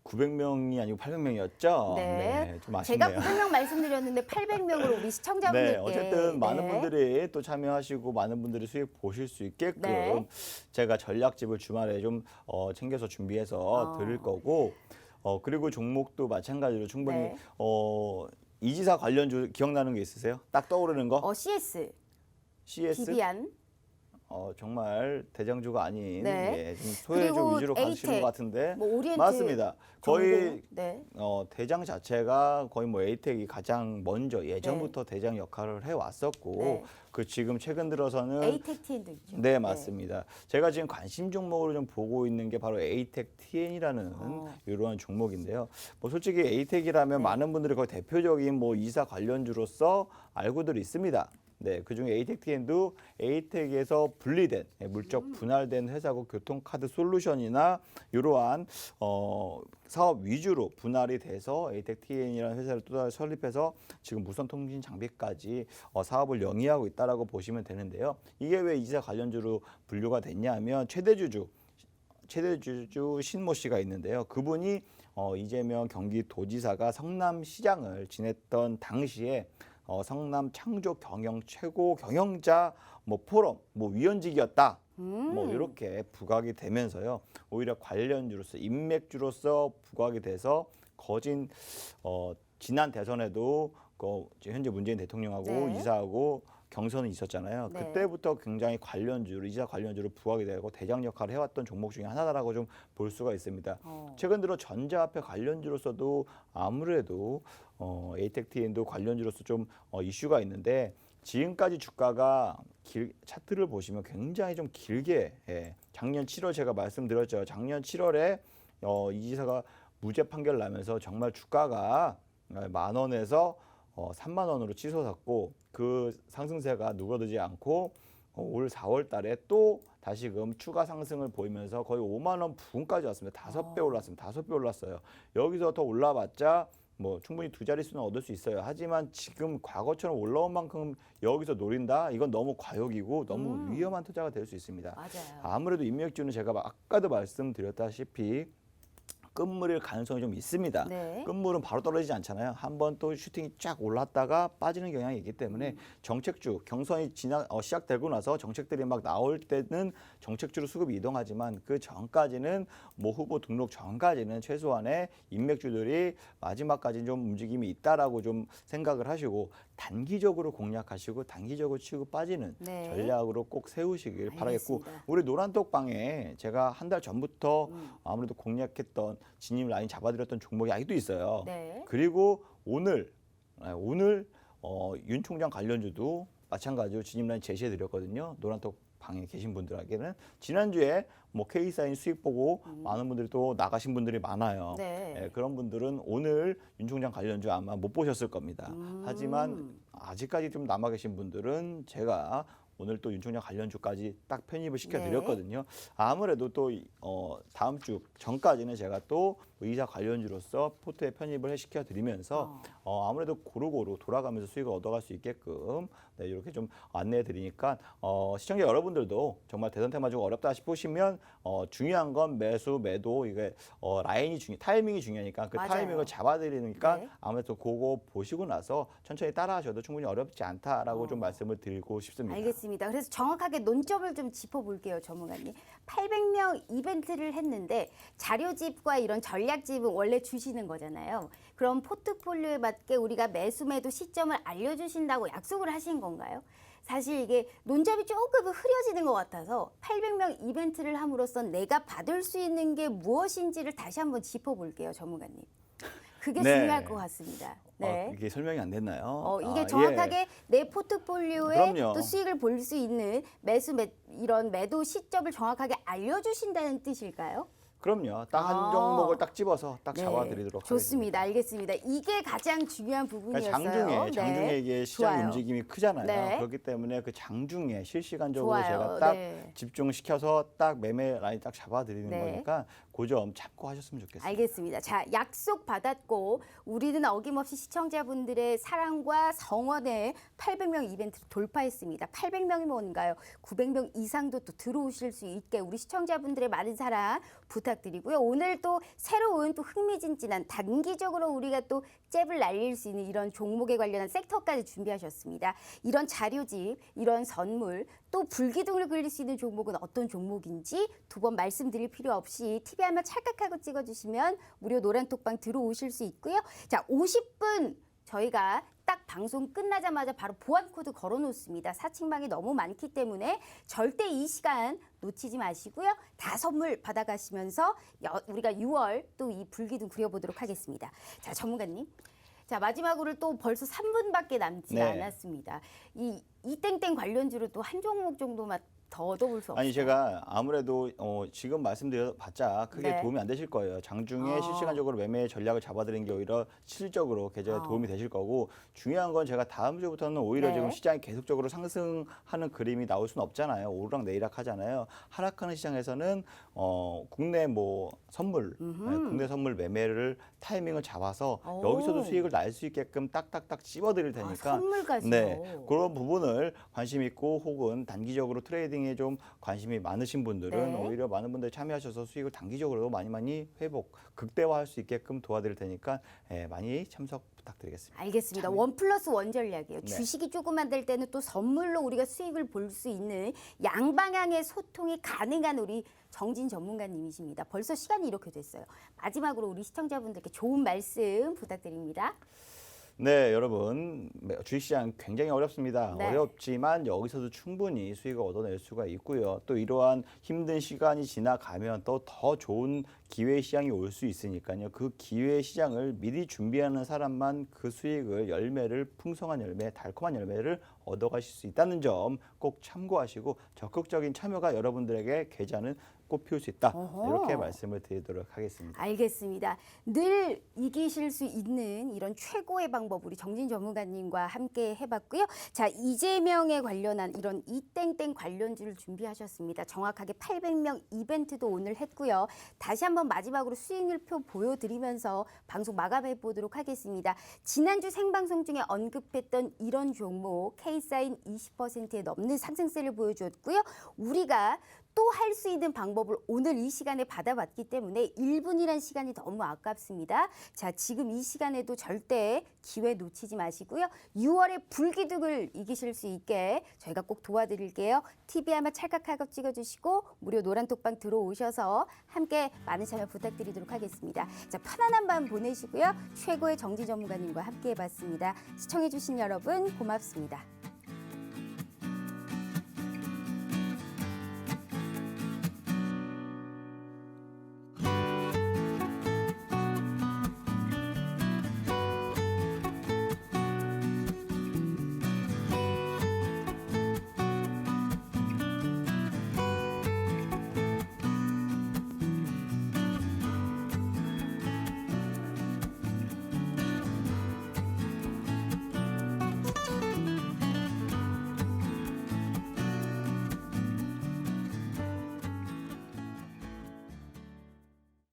900명이 아니고 800명이었죠? 네. 좀 아쉽네요. 제가 900명 말씀드렸는데 800명으로 우리 시청자분들께. 네, 어쨌든 많은 분들이 또 참여하시고 많은 분들이 수익 보실 수 있게끔 제가 전략집을 주말에 좀 챙겨서 준비해서 드릴 거고, 그리고 종목도 마찬가지로 충분히 이지사 관련주 기억나는 게 있으세요? 딱 떠오르는 거? CS, CS? 비비안, 정말 대장주가 아닌 좀 소외주 그리고 위주로 가시는 에이텍, 것 같은데 뭐 오리엔트, 맞습니다. 거의 정보, 대장 자체가 거의 뭐 에이텍이 가장 먼저 예전부터 대장 역할을 해왔었고, 그 지금 최근 들어서는 에이텍 TN도 있죠. 네, 맞습니다. 제가 지금 관심 종목으로 좀 보고 있는 게 바로 에이텍 TN이라는 이러한 종목인데요. 뭐 솔직히 에이텍이라면 많은 분들이 거의 대표적인 뭐 이사 관련주로서 알고들 있습니다. 네, 그중에 에이텍 TN도 에이텍에서 분리된 물적 분할된 회사고, 교통카드 솔루션이나 이러한 사업 위주로 분할이 돼서 에이텍 TN이라는 회사를 또 설립해서 지금 무선통신 장비까지 사업을 영위하고 있다라고 보시면 되는데요. 이게 왜 이사 관련주로 분류가 됐냐면, 최대주주 신모 씨가 있는데요. 그분이 이재명 경기도지사가 성남시장을 지냈던 당시에 성남 창조 경영 최고 경영자 뭐 포럼 뭐 위원직이었다. 뭐 이렇게 부각이 되면서요. 오히려 관련주로서 인맥주로서 부각이 돼서 거진 지난 대선에도 현재 문재인 대통령하고 이사하고 경선이 있었잖아요. 그때부터 굉장히 이사 관련주로 부각이 되고 대장 역할을 해왔던 종목 중에 하나다라고 좀 볼 수가 있습니다. 최근 들어 전자화폐 관련주로서도 아무래도 에이텍 TN도 관련주로서 좀 이슈가 있는데, 지금까지 주가가 차트를 보시면 굉장히 좀 길게 작년 7월 제가 말씀드렸죠. 작년 7월에 이 지사가 무죄 판결 나면서 정말 주가가 10,000원에서 30,000원으로 치솟았고 그 상승세가 누그러지지 않고 올 4월 달에 또 다시금 추가 상승을 보이면서 거의 5만 원 부근까지 왔습니다. 5배 올랐습니다. 5배 올랐어요. 여기서 더 올라봤자 뭐 충분히 두 자릿수는 얻을 수 있어요. 하지만 지금 과거처럼 올라온 만큼 여기서 노린다? 이건 너무 과욕이고 너무 위험한 투자가 될 수 있습니다. 맞아요. 아무래도 인맥주는 제가 아까도 말씀드렸다시피 끝물일 가능성이 좀 있습니다. 네. 끝물은 바로 떨어지지 않잖아요. 한번 또 슈팅이 쫙 올랐다가 빠지는 경향이 있기 때문에 정책주 경선이 시작되고 나서 정책들이 막 나올 때는 정책주로 수급이 이동하지만 그 전까지는 뭐 후보 등록 전까지는 최소한의 인맥주들이 마지막까지 좀 움직임이 있다라고 좀 생각을 하시고 단기적으로 공략하시고 단기적으로 치고 빠지는 네. 전략으로 꼭 세우시길 바라겠고 알겠습니다. 우리 노란톡방에 제가 한 달 전부터 아무래도 공략했던 진입 라인 잡아드렸던 종목이 아직도 있어요. 네. 그리고 오늘 윤 총장 관련주도 마찬가지로 진입 라인 제시해드렸거든요. 노란톡 방에 계신 분들에게는 지난주에 뭐 K사인 수익 보고 많은 분들이 또 나가신 분들이 많아요. 네. 예, 그런 분들은 오늘 윤 총장 관련주 아마 못 보셨을 겁니다. 하지만 아직까지 좀 남아 계신 분들은 제가 오늘 또 윤 총장 관련주까지 딱 편입을 시켜드렸거든요. 아무래도 또 다음 주 전까지는 제가 또 의사 관련주로서 포트에 편입을 시켜드리면서 아무래도 고루고루 돌아가면서 수익을 얻어갈 수 있게끔 네, 이렇게 좀 안내해드리니까 시청자 여러분들도 정말 대선 테마주가 어렵다 싶으시면 중요한 건 매수, 매도 이게 타이밍이 중요하니까 그 맞아요. 타이밍을 잡아드리니까 네. 아무래도 그거 보시고 나서 천천히 따라하셔도 충분히 어렵지 않다라고 좀 말씀을 드리고 싶습니다. 알겠습니다. 그래서 정확하게 논점을 좀 짚어볼게요, 전문가님. 800명 이벤트를 했는데 자료집과 이런 전략집은 원래 주시는 거잖아요. 그럼 포트폴리오에 맞게 우리가 매수 매도 시점을 알려주신다고 약속을 하신 건가요? 사실 이게 논점이 조금 흐려지는 것 같아서 800명 이벤트를 함으로써 내가 받을 수 있는 게 무엇인지를 다시 한번 짚어볼게요, 전문가님. 그게 네. 중요할 것 같습니다. 네. 이게 설명이 안 됐나요? 이게 정확하게 예. 내 포트폴리오에 그럼요. 또 수익을 볼 수 있는 이런 매도 시점을 정확하게 알려주신다는 뜻일까요? 그럼요. 딱 한 종목을 딱 집어서 딱 잡아드리도록 네. 좋습니다. 알겠습니다. 이게 가장 중요한 부분이었어요. 그러니까 장중에 이게 시장 좋아요. 움직임이 크잖아요. 네. 그렇기 때문에 그 장중에 실시간적으로 좋아요. 제가 딱 네. 집중시켜서 딱 매매 라인 딱 잡아드리는 네. 거니까 그 점 참고 하셨으면 좋겠습니다. 알겠습니다. 자, 약속 받았고 우리는 어김없이 시청자분들의 사랑과 성원에 800명 이벤트를 돌파했습니다. 800명이면 뭔가요? 900명 이상도 또 들어오실 수 있게 우리 시청자분들의 많은 사랑 부탁드리고요. 오늘 또 새로운 또 흥미진진한 단기적으로 우리가 또 잽을 날릴 수 있는 이런 종목에 관련한 섹터까지 준비하셨습니다. 이런 자료집, 이런 선물, 또 불기둥을 그릴 수 있는 종목은 어떤 종목인지 두 번 말씀드릴 필요 없이 TV 한번 찰칵하고 찍어주시면 무료 노란톡방 들어오실 수 있고요. 자, 50분 저희가 딱 방송 끝나자마자 바로 보안 코드 걸어놓습니다. 사칭방이 너무 많기 때문에 절대 이 시간 놓치지 마시고요. 다 선물 받아가시면서 우리가 6월 또 이 불기둥 그려보도록 하겠습니다. 자, 전문가님. 자, 마지막으로 또 벌써 3분밖에 남지 네. 않았습니다. 이 땡땡 관련주로 또 한 종목 정도만 더 얻어볼 수 없어요. 아니 제가 아무래도 지금 말씀드려봤자 크게 네. 도움이 안 되실 거예요. 장중에 실시간적으로 매매 전략을 잡아드리는 게 오히려 실질적으로 계좌에 도움이 되실 거고 중요한 건 제가 다음 주부터는 오히려 네. 지금 시장이 계속적으로 상승하는 그림이 나올 수는 없잖아요. 오르락 내리락 하잖아요. 하락하는 시장에서는 국내 뭐 선물, 국내 선물 매매를 타이밍을 잡아서 오. 여기서도 수익을 날 수 있게끔 딱딱딱 찝어드릴 테니까 선물까지요. 네, 그런 부분을 관심 있고 혹은 단기적으로 트레이딩에 좀 관심이 많으신 분들은 네. 오히려 많은 분들이 참여하셔서 수익을 단기적으로 많이 회복, 극대화할 수 있게끔 도와드릴 테니까 많이 참석 부탁드리겠습니다. 알겠습니다. 1+1 전략이에요. 네. 주식이 조그만 될 때는 또 선물로 우리가 수익을 볼 수 있는 양방향의 소통이 가능한 우리 정진 전문가님이십니다. 벌써 시간이 이렇게 됐어요. 마지막으로 우리 시청자분들께 좋은 말씀 부탁드립니다. 네, 여러분 주식시장 굉장히 어렵습니다. 네. 어렵지만 여기서도 충분히 수익을 얻어낼 수가 있고요. 또 이러한 힘든 시간이 지나가면 또 더 좋은 기회 시장이 올 수 있으니까요. 그 기회 시장을 미리 준비하는 사람만 그 수익을 풍성한 열매, 달콤한 열매를 얻어가실 수 있다는 점 꼭 참고하시고 적극적인 참여가 여러분들에게 계좌는 꽃피울 수 있다. 어허. 이렇게 말씀을 드리도록 하겠습니다. 알겠습니다. 늘 이기실 수 있는 이런 최고의 방법 우리 정진 전문가님과 함께 해봤고요. 자, 이재명에 관련한 이런 이땡땡 관련주를 준비하셨습니다. 정확하게 800명 이벤트도 오늘 했고요. 다시 한번 마지막으로 수익률표 보여드리면서 방송 마감해 보도록 하겠습니다. 지난주 생방송 중에 언급했던 이런 종목 K사인 20%에 넘는 상승세를 보여주었고요. 우리가 또 할 수 있는 방법을 오늘 이 시간에 받아봤기 때문에 1분이란 시간이 너무 아깝습니다. 자, 지금 이 시간에도 절대 기회 놓치지 마시고요. 6월에 불기둥을 이기실 수 있게 저희가 꼭 도와드릴게요. TV 한번 찰칵하고 찍어주시고 무료 노란톡방 들어오셔서 함께 많은 참여 부탁드리도록 하겠습니다. 자, 편안한 밤 보내시고요. 최고의 정지 전문가님과 함께 해봤습니다. 시청해주신 여러분 고맙습니다.